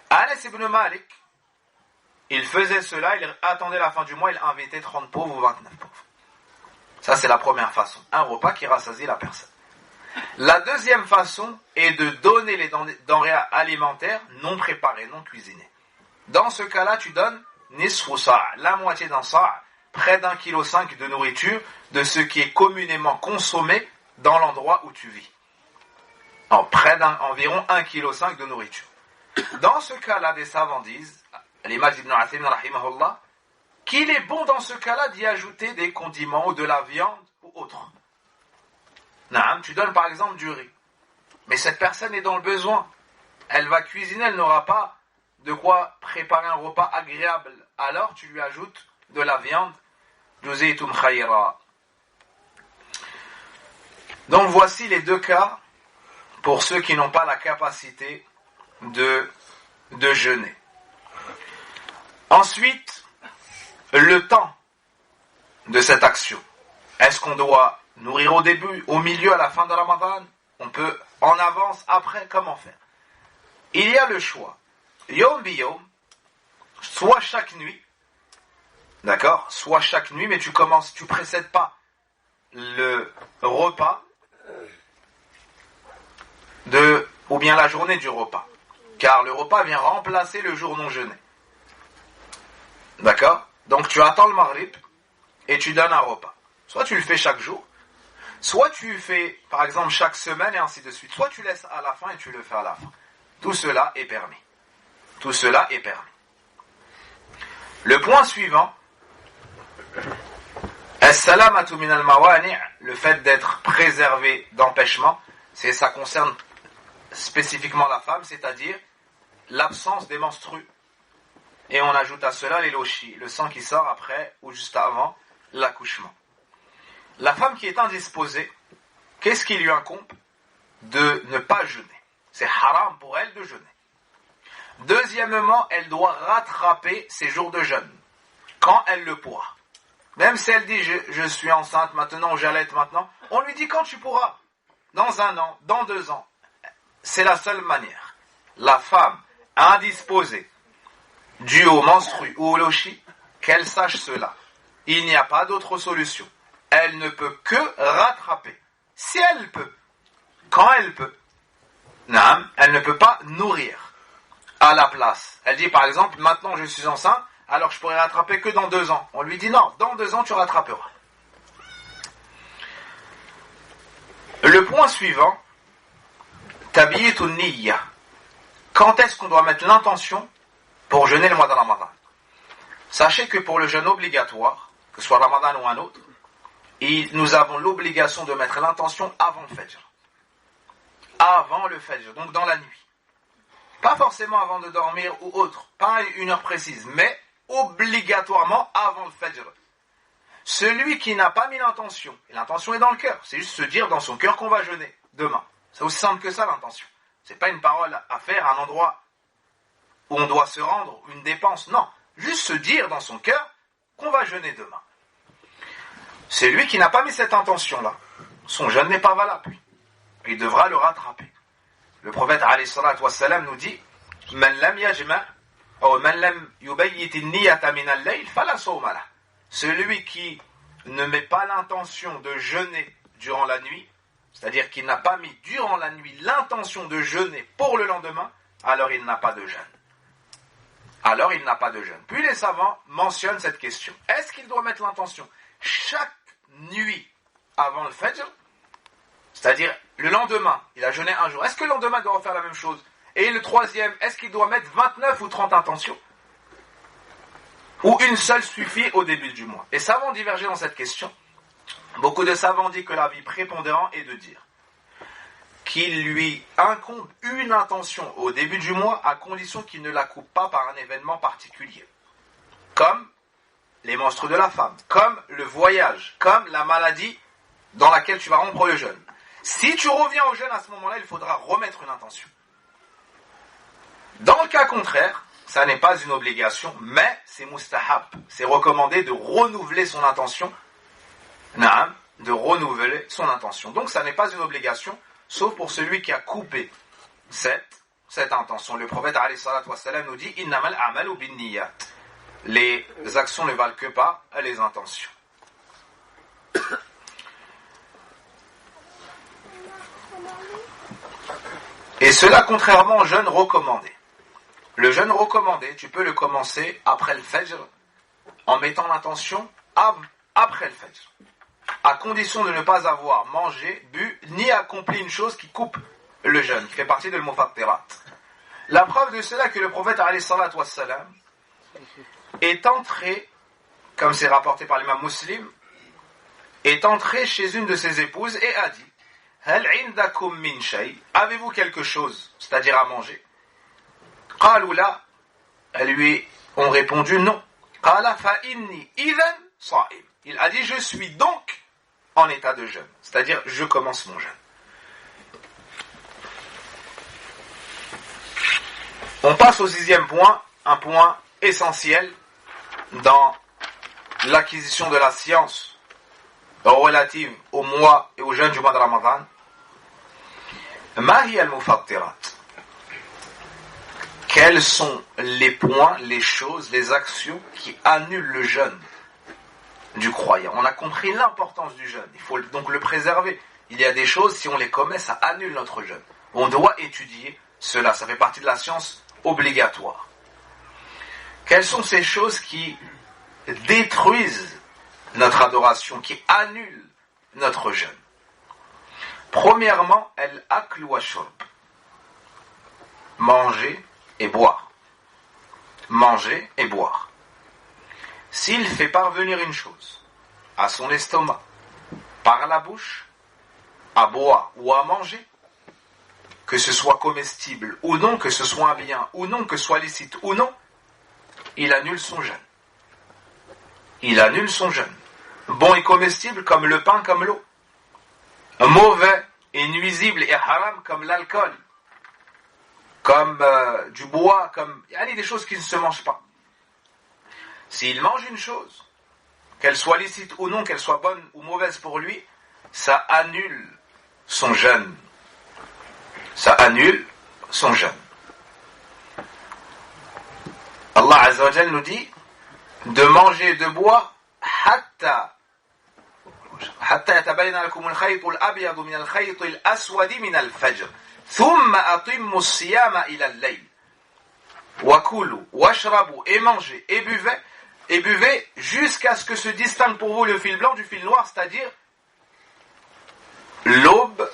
Anas ibn Malik, il faisait cela, il attendait la fin du mois, il invitait 30 pauvres ou 29 pauvres. Ça, c'est la première façon. Un repas qui rassasie la personne. La deuxième façon est de donner les denrées alimentaires non préparées, non cuisinées. Dans ce cas-là, tu donnes nisfu sa', la moitié d'un sa', près d'1,5 kg de nourriture, de ce qui est communément consommé dans l'endroit où tu vis. Alors, près d'environ 1,5 kg de nourriture. Dans ce cas-là, des savants disent, l'imam Ibn Uthaymin rahimahullah, qu'il est bon dans ce cas-là d'y ajouter des condiments ou de la viande ou autre. Naam, tu donnes par exemple du riz. Mais cette personne est dans le besoin. Elle va cuisiner, elle n'aura pas de quoi préparer un repas agréable. Alors tu lui ajoutes de la viande. Juzaytum khayra. Donc voici les 2 cas pour ceux qui n'ont pas la capacité de jeûner. Ensuite, le temps de cette action. Est-ce qu'on doit nourrir au début, au milieu, à la fin de Ramadan ? On peut en avance, après, comment faire ? Il y a le choix. Yom bi yom, soit chaque nuit, d'accord ? Soit chaque nuit, mais tu précèdes pas le repas ou bien la journée du repas. Car le repas vient remplacer le jour non jeûné. D'accord ? Donc tu attends le maghrib et tu donnes un repas. Soit tu le fais chaque jour, soit tu le fais par exemple chaque semaine et ainsi de suite. Soit tu laisses à la fin et tu le fais à la fin. Tout cela est permis. Tout cela est permis. Le point suivant, As-salamatu min al-mawani', le fait d'être préservé d'empêchement, ça concerne spécifiquement la femme, c'est-à-dire l'absence des menstrues. Et on ajoute à cela les lochis, le sang qui sort après ou juste avant l'accouchement. La femme qui est indisposée, qu'est-ce qui lui incombe? De ne pas jeûner. C'est haram pour elle de jeûner. Deuxièmement, elle doit rattraper ses jours de jeûne, quand elle le pourra. Même si elle dit je suis enceinte maintenant, j'allaite maintenant, on lui dit quand tu pourras. Dans 1 an, dans 2 ans. C'est la seule manière. La femme indisposée, due au menstru ou au lochi, qu'elle sache cela. Il n'y a pas d'autre solution. Elle ne peut que rattraper. Si elle peut, quand elle peut, elle ne peut pas nourrir à la place. Elle dit par exemple, maintenant je suis enceinte, alors je pourrais rattraper que dans 2 ans. On lui dit non, dans 2 ans tu rattraperas. Le point suivant, tabiyatun niyya. Quand est-ce qu'on doit mettre l'intention pour jeûner le mois de Ramadan? Sachez que pour le jeûne obligatoire, que ce soit Ramadan ou un autre, nous avons l'obligation de mettre l'intention avant le Fajr. Avant le Fajr, donc dans la nuit. Pas forcément avant de dormir ou autre, pas une heure précise, mais obligatoirement avant le Fajr. Celui qui n'a pas mis l'intention, et l'intention est dans le cœur, c'est juste se dire dans son cœur qu'on va jeûner demain. C'est aussi simple que ça l'intention. C'est pas une parole à faire à un endroit où on doit se rendre, une dépense, non. Juste se dire dans son cœur qu'on va jeûner demain. Celui qui n'a pas mis cette intention-là, son jeûne n'est pas valable. Il devra le rattraper. Le prophète alayhi salatu wassalam nous dit Man lam yajma' ou man lam yubayyit an-niyyata min al-layl fala sawma lah. Celui qui ne met pas l'intention de jeûner durant la nuit, c'est-à-dire qu'il n'a pas mis durant la nuit l'intention de jeûner pour le lendemain, alors il n'a pas de jeûne. Alors il n'a pas de jeûne. Puis les savants mentionnent cette question. Est-ce qu'il doit mettre l'intention chaque nuit avant le Fajr? C'est-à-dire le lendemain, il a jeûné un jour. Est-ce que le lendemain doit refaire la même chose? Et le troisième, est-ce qu'il doit mettre 29 ou 30 intentions? Ou une seule suffit au début du mois? Les savants divergent dans cette question. Beaucoup de savants disent que l'avis prépondérant est de dire qu'il lui incombe une intention au début du mois à condition qu'il ne la coupe pas par un événement particulier. Comme les menstrues de la femme, comme le voyage, comme la maladie dans laquelle tu vas rompre le jeûne. Si tu reviens au jeûne à ce moment-là, il faudra remettre une intention. Dans le cas contraire, ça n'est pas une obligation, mais c'est mustahab. C'est recommandé de renouveler son intention. De renouveler son intention. Donc ça n'est pas une obligation, sauf pour celui qui a coupé cette intention. Le prophète alayhi salatu wassalam nous dit Innamal a'malu binniyat. Les actions ne valent que par les intentions. Et cela contrairement au jeûne recommandé. Le jeûne recommandé, tu peux le commencer après le Fajr en mettant l'intention après le Fajr. À condition de ne pas avoir mangé, bu, ni accompli une chose qui coupe le jeûne, qui fait partie de l'mufattirat. La preuve de cela est que le prophète alayhi salatu wassalam est entré, comme c'est rapporté par l'imam Muslim, est entré chez une de ses épouses et a dit Hal indakum min shay, avez-vous quelque chose, c'est-à-dire à manger? Qalu la, elles lui ont répondu non. Qala fa inni idhan sa'im. Il a dit je suis donc en état de jeûne, c'est-à-dire je commence mon jeûne. On passe au 6e point, un point essentiel dans l'acquisition de la science relative au mois et au jeûne du mois de Ramadan. Ma hiya al-mufattirat. Quels sont les points, les choses, les actions qui annulent le jeûne du croyant? On a compris l'importance du jeûne. Il faut donc le préserver. Il y a des choses, si on les commet, ça annule notre jeûne. On doit étudier cela. Ça fait partie de la science obligatoire. Quelles sont ces choses qui détruisent notre adoration, qui annulent notre jeûne? Premièrement, al-akl wa shurb. Manger et boire. Manger et boire. S'il fait parvenir une chose à son estomac, par la bouche, à boire ou à manger, que ce soit comestible ou non, que ce soit un bien ou non, que ce soit licite ou non, il annule son jeûne. Il annule son jeûne. Bon et comestible comme le pain, comme l'eau. Mauvais et nuisible et haram comme l'alcool, comme du bois, comme... Il y a des choses qui ne se mangent pas. S'il mange une chose, qu'elle soit licite ou non, qu'elle soit bonne ou mauvaise pour lui, ça annule son jeûne. Ça annule son jeûne. Allah Azza wa Jal nous dit de manger et de boire hatta يتبين لكم الخيط الأبيض من الخيط الأسود من الفجر ثم أتموا الصيام إلى الليل وكلوا واشربوا et mangez et buvez jusqu'à ce que se distingue pour vous le fil blanc du fil noir, c'est-à-dire l'aube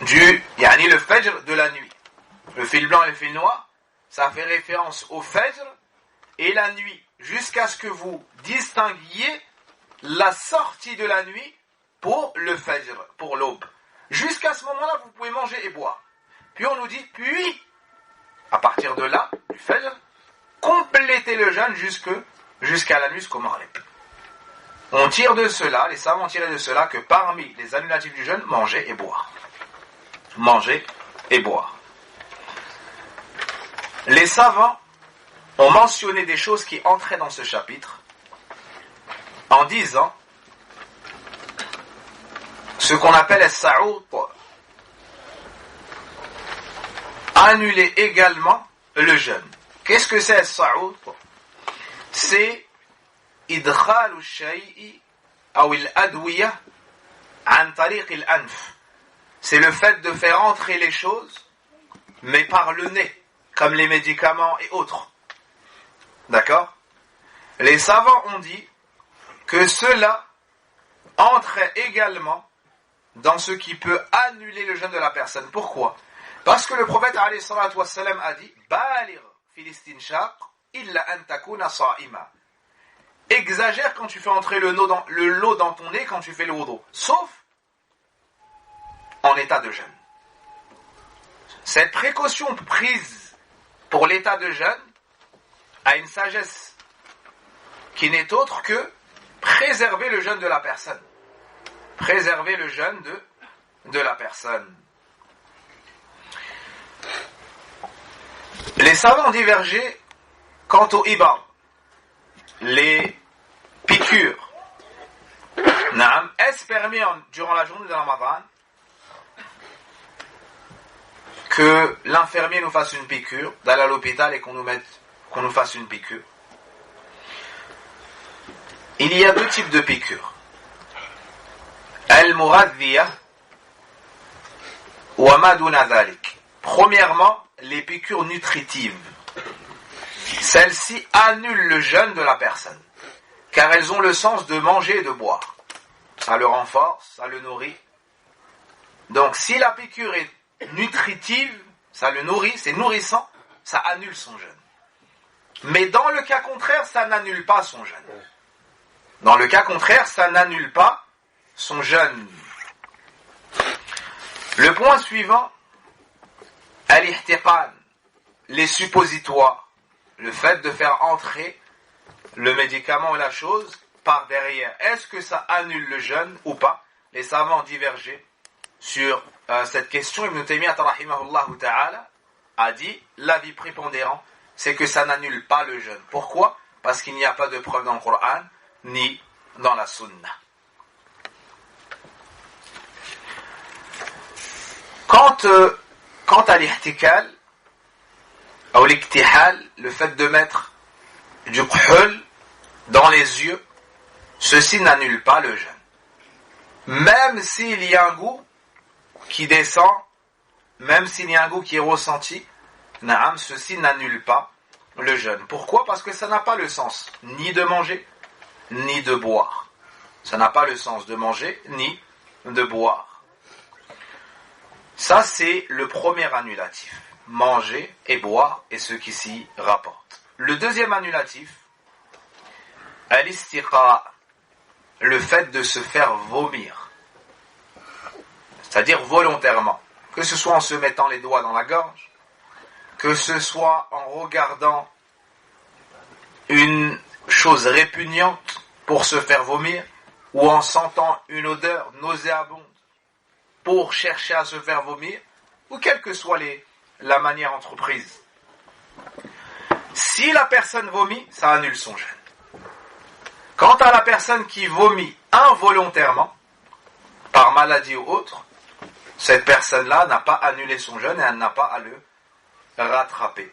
le fajr de la nuit. Le fil blanc et le fil noir, ça fait référence au fajr et la nuit, jusqu'à ce que vous distinguiez la sortie de la nuit pour le fajr, pour l'aube. Jusqu'à ce moment-là, vous pouvez manger et boire. Puis on nous dit, à partir de là, du fajr, complétez le jeûne jusqu'à la nuit, jusqu'au maghrib. On tire de cela, les savants ont tiré de cela que parmi les annulatifs du jeûne, manger et boire. Manger et boire. Les savants ont mentionné des choses qui entraient dans ce chapitre en disant ce qu'on appelle as-sa'out, annuler également le jeûne. Qu'est-ce que c'est as-sa'out? C'est idkhalu ash-shay'i aw al-adwiya an tariq al-anf. C'est le fait de faire entrer les choses, mais par le nez, comme les médicaments et autres. D'accord? Les savants ont dit que cela entrait également dans ce qui peut annuler le jeûne de la personne. Pourquoi? Parce que le prophète alayhi salatu wassalam a dit « Baligh fil istinshaq illa an takuna sa'ima » Exagère quand tu fais entrer le lot dans ton nez quand tu fais le wudu, sauf en état de jeûne. Cette précaution prise pour l'état de jeûne a une sagesse qui n'est autre que préserver le jeûne de la personne. Préserver le jeûne de la personne. Les savants ont divergé quant au ibar, les piqûres. Est-ce permis durant la journée de Ramadan que l'infirmier nous fasse une piqûre, d'aller à l'hôpital et qu'on nous fasse une piqûre? Il y a deux types de piqûres. Al-muradhiya wa ma duna dhalik. Premièrement, les piqûres nutritives. Celles-ci annulent le jeûne de la personne, car elles ont le sens de manger et de boire. Ça le renforce, ça le nourrit. Donc si la piqûre est nutritive, ça le nourrit, c'est nourrissant, ça annule son jeûne. Mais dans le cas contraire, ça n'annule pas son jeûne. Dans le cas contraire, ça n'annule pas son jeûne. Le point suivant, al-ihtiqan, les suppositoires, le fait de faire entrer le médicament ou la chose par derrière. Est-ce que ça annule le jeûne ou pas? Les savants ont divergé sur cette question. Ibn Taymiyyah rahimahullah ta'ala a dit l'avis prépondérant, c'est que ça n'annule pas le jeûne. Pourquoi? Parce qu'il n'y a pas de preuve dans le Coran ni dans la Sunna. Quant à l'ihtikal, ou l'iktihal, le fait de mettre du khul dans les yeux, ceci n'annule pas le jeûne. Même s'il y a un goût qui descend, même s'il y a un goût qui est ressenti, ceci n'annule pas le jeûne. Pourquoi? Parce que ça n'a pas le sens ni de manger, ni de boire. Ça n'a pas le sens de manger, ni de boire. Ça, c'est le premier annulatif. Manger et boire et ce qui s'y rapporte. Le deuxième annulatif, al-istiqa, le fait de se faire vomir, c'est-à-dire volontairement, que ce soit en se mettant les doigts dans la gorge, que ce soit en regardant une chose répugnante pour se faire vomir, ou en sentant une odeur nauséabonde pour chercher à se faire vomir, ou quelle que soit la manière entreprise. Si la personne vomit, ça annule son jeûne. Quant à la personne qui vomit involontairement, par maladie ou autre, cette personne-là n'a pas annulé son jeûne et elle n'a pas à le rattraper.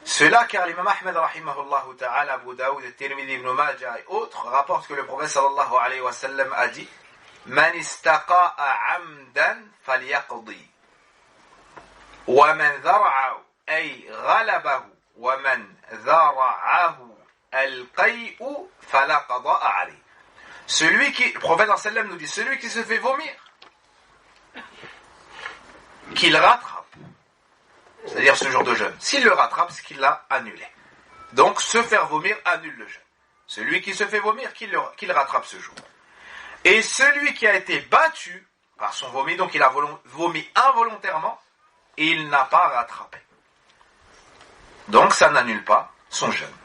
Cela car l'imam Ahmed rahimahullah ta'ala, Abu Daoud, Tirmidhi, Ibn Majah et autres rapportent que le prophète sallallahu alayhi wa sallam a dit Man istaqa'a amdan falyaqdi wa man dhara'ahu ay ghalabahu wa man dhara'ahu al-qay'u fala qada'a alayhi. Le prophète sallallahu alayhi wa sallam nous dit celui qui se fait vomir, qu'il rattrape. C'est-à-dire ce jour de jeûne. S'il le rattrape, c'est qu'il l'a annulé. Donc, se faire vomir annule le jeûne. Celui qui se fait vomir, qu'il rattrape ce jour. Et celui qui a été battu par son vomi, donc il a vomi involontairement, il n'a pas rattrapé. Donc, ça n'annule pas son jeûne.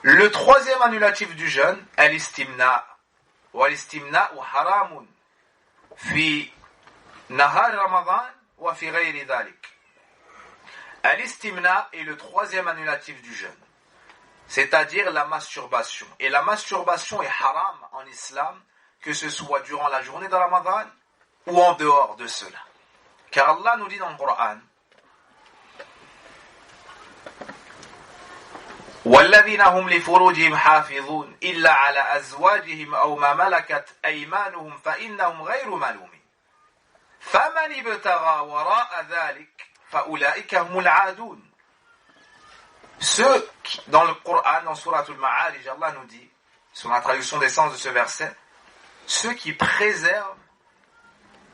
Le troisième annulatif du jeûne, al-istimna. Wal-istimna wa haramun fi nahar ramadan wa fi ghayri dhalik. Al-istimna est le troisième annulatif du jeûne, c'est-à-dire la masturbation. Et la masturbation est haram en islam, que ce soit durant la journée de Ramadan ou en dehors de cela. Car Allah nous dit dans le Coran وَالَّذِينَ هُمْ لِفُرُوجِهِمْ حَافِظُونَ إِلَّا عَلَى أَزْوَاجِهِمْ أَوْ مَا مَلَكَتْ أَيْمَانُهُمْ فَإِنَّهُمْ غَيْرُ مَلُومِينَ فَمَنِ ابْتَغَى وَرَاءَ ذَلِكَ فَأُولَئِكَ هُمُ الْعَادُونَ. Ceux qui, dans le Coran, dans Surat al-Ma'arij, Allah nous dit, sur la traduction des sens de ce verset, ceux qui préservent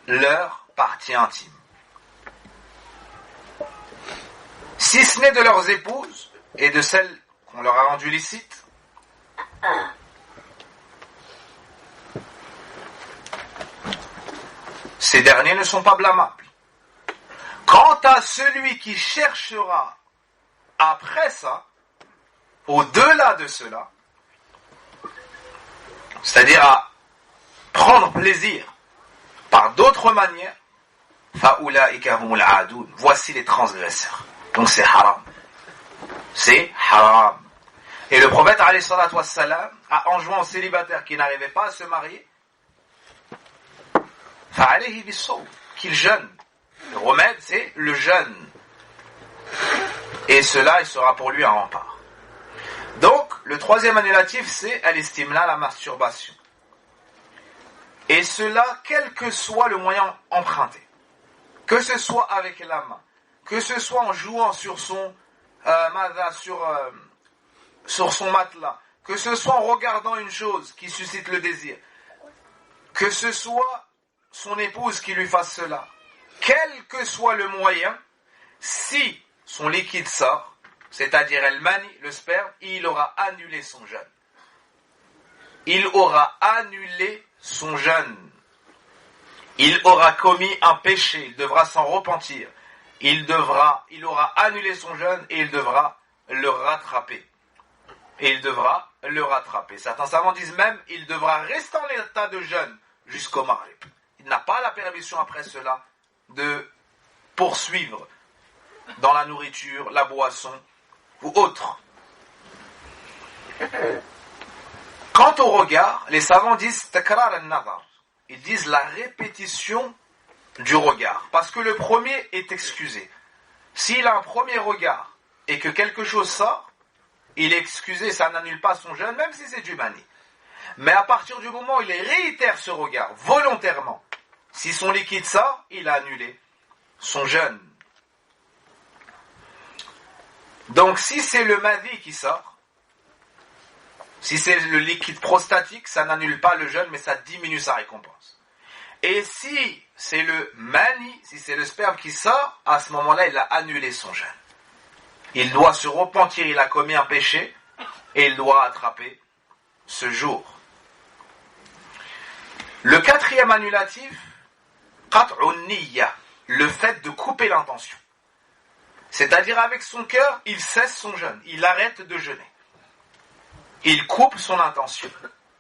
leur partie intime, si ce n'est de leurs épouses et de celles qu'on leur a rendues licites, ces derniers ne sont pas blâmables. Quant à celui qui cherchera après ça, au-delà de cela, c'est-à-dire à prendre plaisir par d'autres manières, فَأُولَٰئِكَ هُمُ الْعَادُونَ. Voici les transgresseurs. Donc c'est haram. C'est haram. Et le prophète alayhi salatu wassalam a enjoint aux célibataires qui n'arrivaient pas à se marier فَعَلَيْهِ بِالصَّوْمِ, qu'ils jeûnent. Le remède, c'est le jeûne. Et cela, il sera pour lui un rempart. Donc, le troisième annulatif, c'est al-istimna, la masturbation. Et cela, quel que soit le moyen emprunté. Que ce soit avec la main, que ce soit en jouant sur son sur son matelas, que ce soit en regardant une chose qui suscite le désir, que ce soit son épouse qui lui fasse cela, quel que soit le moyen, si son liquide sort, c'est-à-dire elle manie le sperme, il aura annulé son jeûne. Il aura annulé son jeûne. Il aura commis un péché, il devra s'en repentir. Il aura annulé son jeûne et il devra le rattraper. Certains savants disent même, il devra rester en état de jeûne jusqu'au Maghrib. Il n'a pas la permission après cela de poursuivre dans la nourriture, la boisson ou autre. Quant au regard, les savants disent takrar al-nazar. Ils disent la répétition du regard. Parce que le premier est excusé. S'il a un premier regard et que quelque chose sort, il est excusé, ça n'annule pas son jeûne, même si c'est du mani. Mais à partir du moment où il réitère ce regard, volontairement, si son liquide sort, il a annulé son jeûne. Donc si c'est le madi qui sort, si c'est le liquide prostatique, ça n'annule pas le jeûne, mais ça diminue sa récompense. Et si c'est le mani, si c'est le sperme qui sort, à ce moment-là, il a annulé son jeûne. Il doit se repentir, il a commis un péché, et il doit attraper ce jour. Le quatrième annulatif, qat'un niyya, le fait de couper l'intention. C'est-à-dire avec son cœur, il cesse son jeûne, il arrête de jeûner. Il coupe son intention.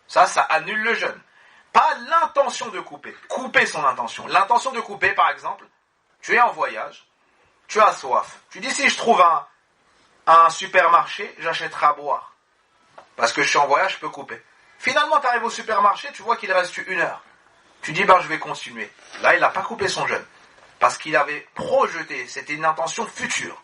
Ça annule le jeûne. Pas l'intention de couper son intention. L'intention de couper, par exemple, tu es en voyage, tu as soif. Tu dis, si je trouve un supermarché, j'achèterai à boire. Parce que je suis en voyage, je peux couper. Finalement, tu arrives au supermarché, tu vois qu'il reste 1 heure. Tu dis, je vais continuer. Là, il n'a pas coupé son jeûne. Parce qu'il avait projeté, c'était une intention future.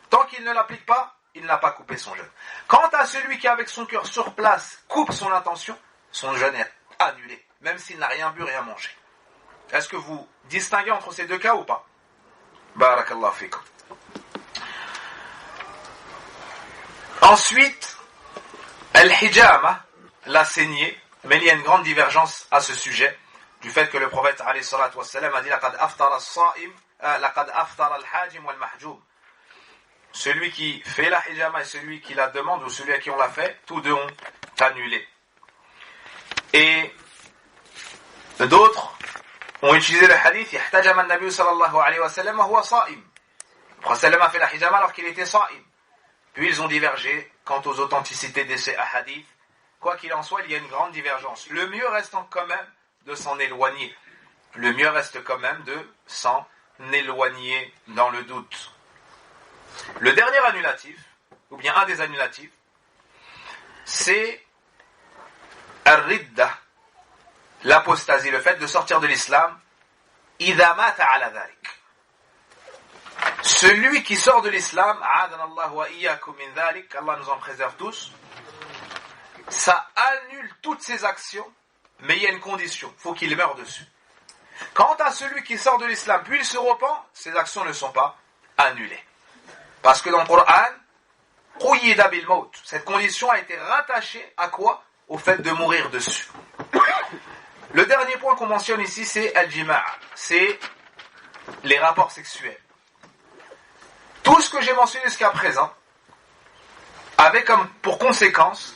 Tant qu'il ne l'applique pas, il n'a pas coupé son jeûne. Quant à celui qui, avec son cœur sur place, coupe son intention, son jeûne est annulé, même s'il n'a rien bu, rien mangé. Est-ce que vous distinguez entre ces deux cas ou pas? Barakallahu fikum. Ensuite, al-hijama, la saignée, mais il y a une grande divergence à ce sujet, du fait que le prophète alayhi salatu wassalam a dit laqad aftara as-sa'im, laqad aftara al-hajim wal-mahjum. Celui qui fait la hijama et celui qui la demande ou celui à qui on l'a fait, tous deux ont annulé. Et d'autres ont utilisé le hadith yahtajama an-nabi sallallahu alayhi wa sallam wa huwa sa'im. Le prophète sallam a fait la hijama alors qu'il était sa'im. Puis ils ont divergé quant aux authenticités de ces hadiths. Quoi qu'il en soit, il y a une grande divergence. Le mieux reste quand même de s'en éloigner. Le mieux reste quand même de s'en éloigner dans le doute. Le dernier annulatif, ou bien un des annulatifs, c'est ar-ridda, l'apostasie, le fait de sortir de l'islam, idha mata ala dhalik. Celui qui sort de l'islam, a'adana Allah wa iyyakum min dhalik, Allah nous en préserve tous, ça annule toutes ses actions, mais il y a une condition, il faut qu'il meure dessus. Quant à celui qui sort de l'islam, puis il se repent, ses actions ne sont pas annulées. Parce que dans le Coran, quyida bil maut, cette condition a été rattachée à quoi? Au fait de mourir dessus. Le dernier point qu'on mentionne ici, c'est al-jima', c'est les rapports sexuels. Tout ce que j'ai mentionné jusqu'à présent avait pour conséquence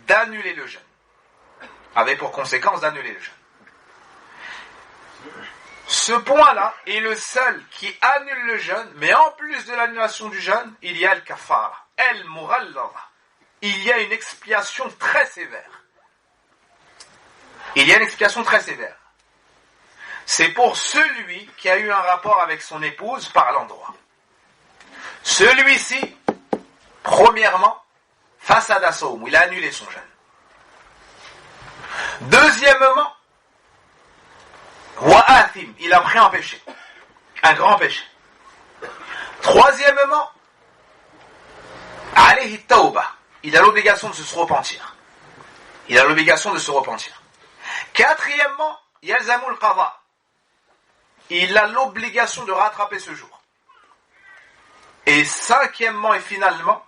d'annuler le jeûne. Avait pour conséquence d'annuler le jeûne. Ce point-là est le seul qui annule le jeûne, mais en plus de l'annulation du jeûne, il y a le kafara, el-mughalladha. Il y a une expiation très sévère. C'est pour celui qui a eu un rapport avec son épouse par l'endroit. Celui-ci, premièrement, fasada sawm, il a annulé son jeûne. Deuxièmement, wa athim, il a pris un péché, un grand péché. Troisièmement, alayhi tawbah, il a l'obligation de se repentir. Quatrièmement, yalzamul qada, il a l'obligation de rattraper ce jour. Et cinquièmement et finalement,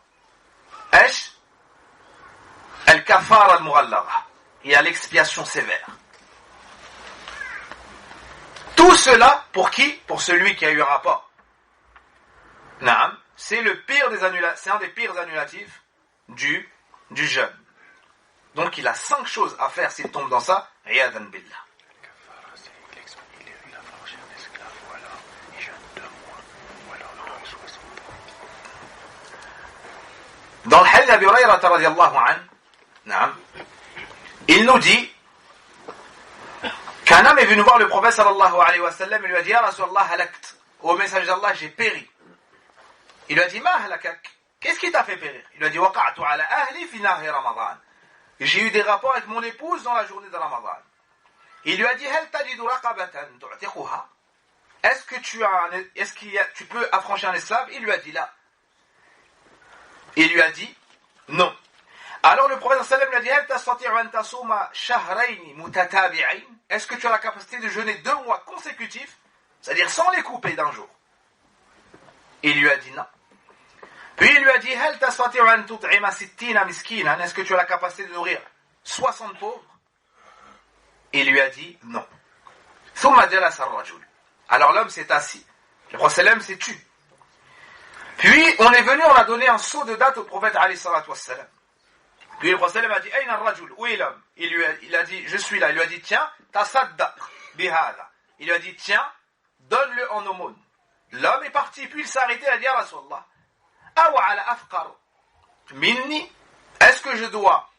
al-kafara al-mughallagha, il y a l'expiation sévère. Tout cela, pour qui? Pour celui qui a eu un rapport. Naam, c'est un des pires annulatifs du jeûne. Donc il a 5 choses à faire s'il tombe dans ça, riyadan billah. Il a forgé un esclave, ou alors il jeûne 2 mois, ou alors il doit 60 ans. Dans le hadith d'Abi Hurayrata radiyallahu anhu, il nous dit qu'un homme est venu voir le prophète sallallahu alayhi wa sallam et lui a dit: Ya Rasulallah halakt, au message d'Allah, j'ai péri. Il lui a dit: Ma halakak, qu'est-ce qui t'a fait périr? Il lui a dit: Waqa'tu ala ahli fi nahri Ramadan. J'ai eu des rapports avec mon épouse dans la journée de Ramadan. Il lui a dit: Hal tajidu raqabatan tu'tiquha? Est-ce que tu peux affranchir un esclave? Il lui a dit là. Il lui a dit non. Alors le prophète sallallahu alayhi wa sallam lui a dit: Hal tastati'u an tasuma shahrayn mutatabi'ayn? Est-ce que tu as la capacité de jeûner 2 mois consécutifs, c'est-à-dire sans les couper d'un jour? Il lui a dit non. Puis il lui a dit: Hal tastati'u an tut'ima 60 miskinan? Est-ce que tu as la capacité de nourrir 60 pauvres? Il lui a dit non. Thumma jalasa ar-rajul. Alors l'homme s'est assis. Le prophète sallallahu alayhi wa sallam s'est tu. Puis on est venu, on a donné un sceau de date au prophète alayhi salatu wassalam. Puis le prophète a dit, Aïna al-rajul, où est l'homme? Il a dit, je suis là. Il lui a dit, tiens, tasaddaq bihada. Il lui a dit, tiens, donne-le en aumône. L'homme est parti, puis il s'est arrêté, il a dit, ya Rasulallah, awa ala afqar minni, est-ce que je dois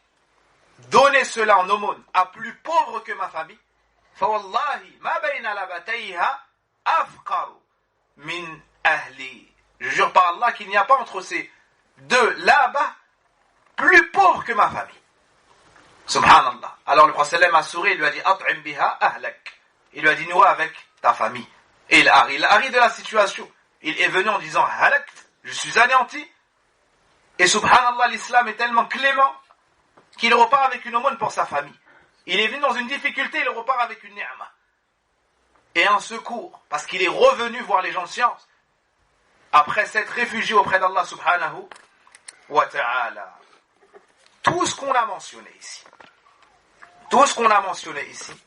donner cela en aumône à plus pauvre que ma famille? Fa wallahi, ma bayna labatayha afqar min ahli. Je jure par Allah qu'il n'y a pas entre ces deux là-bas plus pauvre que ma famille. Subhanallah. Alors le prophète a souri et lui a dit, at'im biha ahlak. Il lui a dit, nourris avec ta famille. Et il a ri de la situation. Il est venu en disant, halakt, je suis anéanti. Et subhanallah, l'islam est tellement clément qu'il repart avec une aumône pour sa famille. Il est venu dans une difficulté, il repart avec une ni'ma. Et un secours, parce qu'il est revenu voir les gens de science, après s'être réfugié auprès d'Allah subhanahu wa ta'ala. Tout ce qu'on a mentionné ici,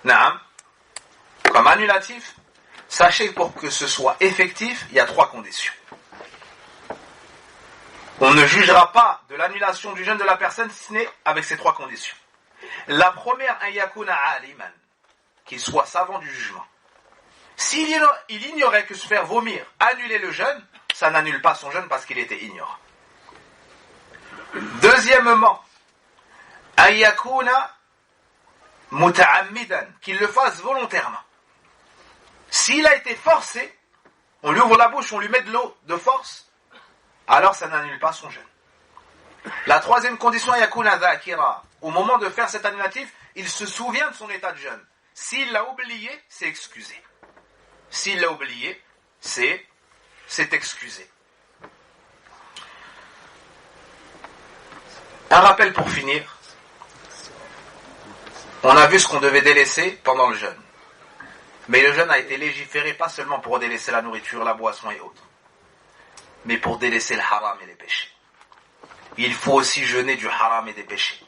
naam, comme annulatif, sachez pour que ce soit effectif, il y a 3 conditions. On ne jugera pas de l'annulation du jeûne de la personne si ce n'est avec ces 3 conditions. La première, an yakuna aliman, qu'il soit savant du jugement. S'il ignorait que se faire vomir, annuler le jeûne, ça n'annule pas son jeûne parce qu'il était ignorant. Deuxièmement, an yakuna muta'ammidan, qu'il le fasse volontairement. S'il a été forcé, on lui ouvre la bouche, on lui met de l'eau de force, alors ça n'annule pas son jeûne. La troisième condition, yakuna dhakira, au moment de faire cet annulatif, il se souvient de son état de jeûne. S'il l'a oublié, c'est excusé. S'il l'a oublié, c'est excusé. Un rappel pour finir. On a vu ce qu'on devait délaisser pendant le jeûne. Mais le jeûne a été légiféré pas seulement pour délaisser la nourriture, la boisson et autres, mais pour délaisser le haram et les péchés. Il faut aussi jeûner du haram et des péchés.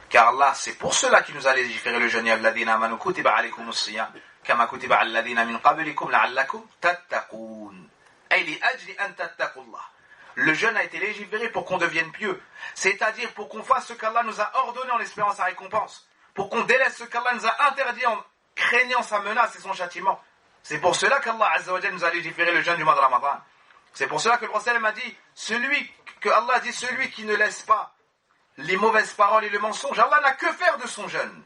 Car Allah, c'est pour cela qu'il nous a légiféré le jeûne. Alladhina amanu kutiba alaykumus siyam kama kutiba alladhina min qablikum la'allakum tattaqun. Ay li ajli an tattaqullah. Le jeûne a été légiféré pour qu'on devienne pieux, c'est-à-dire pour qu'on fasse ce qu'Allah nous a ordonné en espérant sa récompense, pour qu'on délaisse ce qu'Allah nous a interdit en craignant sa menace et son châtiment. C'est pour cela qu'Allah Azza wa Jalla nous a légiféré le jeûne du mois de Ramadan. C'est pour cela que le prophète m'a dit, celui qui ne laisse pas les mauvaises paroles et le mensonge, Allah n'a que faire de son jeûne.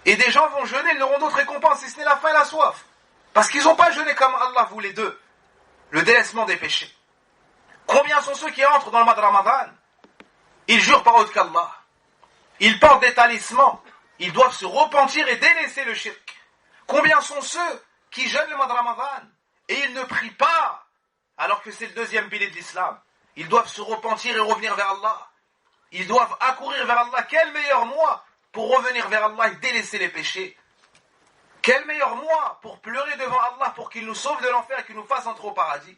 Et des gens vont jeûner, ils n'auront d'autre récompense si ce n'est la faim et la soif. Parce qu'ils n'ont pas jeûné comme Allah voulait d'eux. Le délaissement des péchés. Combien sont ceux qui entrent dans le mois de Ramadan? Ils jurent par autre qu'Allah. Ils portent des talismans. Ils doivent se repentir et délaisser le shirk. Combien sont ceux qui jeûnent le mois de Ramadan et ils ne prient pas alors que c'est le deuxième pilier de l'islam? Ils doivent se repentir et revenir vers Allah. Ils doivent accourir vers Allah. Quel meilleur mois pour revenir vers Allah et délaisser les péchés? Quel meilleur mois pour pleurer devant Allah pour qu'il nous sauve de l'enfer et qu'il nous fasse entrer au paradis?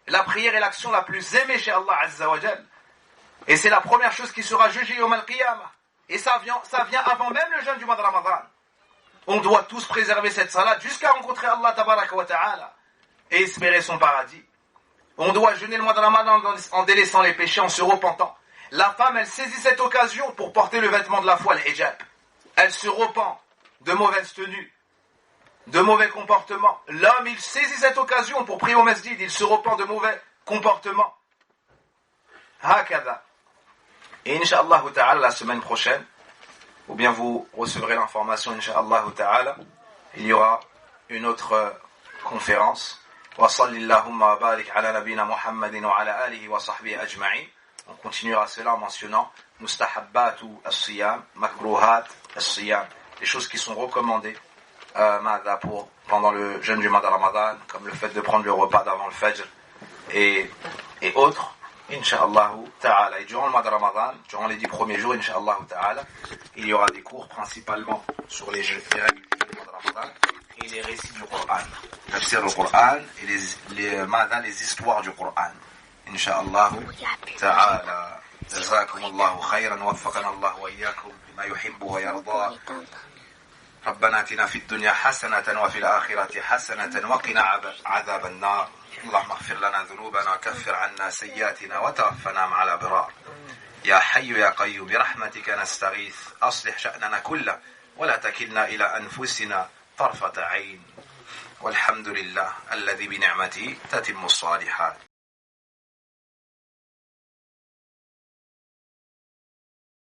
La prière est l'action la plus aimée chez Allah Azza wa Jal. Et c'est la première chose qui sera jugée au Al-Qiyamah. Et ça vient avant même le jeûne du mois de Ramadan. On doit tous préserver cette salade jusqu'à rencontrer Allah Tabaraka wa Ta'ala et espérer son paradis. On doit jeûner le mois de Ramadan en délaissant les péchés, en se repentant. La femme, elle saisit cette occasion pour porter le vêtement de la foi, le hijab. Elle se repent de mauvaises tenues, de mauvais comportements. L'homme, il saisit cette occasion pour prier au masjid, il se repent de mauvais comportements. Hakada. Et Inch'Allah Ta'ala, la semaine prochaine, ou bien vous recevrez l'information, Inch'Allah Ta'ala, il y aura une autre conférence. Wa sallillahumma wa barik ala nabina Muhammadin wa ala alihi wa sahbihi ajma'in. On continuera cela en mentionnant mustahabbatu as-siyam, makruhat as-siyam, les choses qui sont recommandées pour pendant le jeûne du mois de Ramadan, comme le fait de prendre le repas d'avant le Fajr et autres. Inch'Allah Ta'ala. Et durant le mois de Ramadan, durant les 10 premiers jours, Inch'Allah Ta'ala, il y aura des cours principalement sur les règles du mois de Ramadan et les récits du Coran. Tafsir du Coran et les histoires du Coran. Inch'Allah Ta'ala. جزاكم الله خيرا ووفقنا الله وإياكم لما يحب ويرضى. ربنا آتنا في الدنيا حسنة وفي الآخرة حسنة وقنا عذاب النار. اللهم اغفر لنا ذنوبنا وكفر عنا سيئاتنا وتوفنا مع الأبرار. يا حي يا قيوم برحمتك نستغيث أصلح شأننا كله ولا تكلنا إلى أنفسنا طرفة عين والحمد لله الذي بنعمته تتم الصالحات.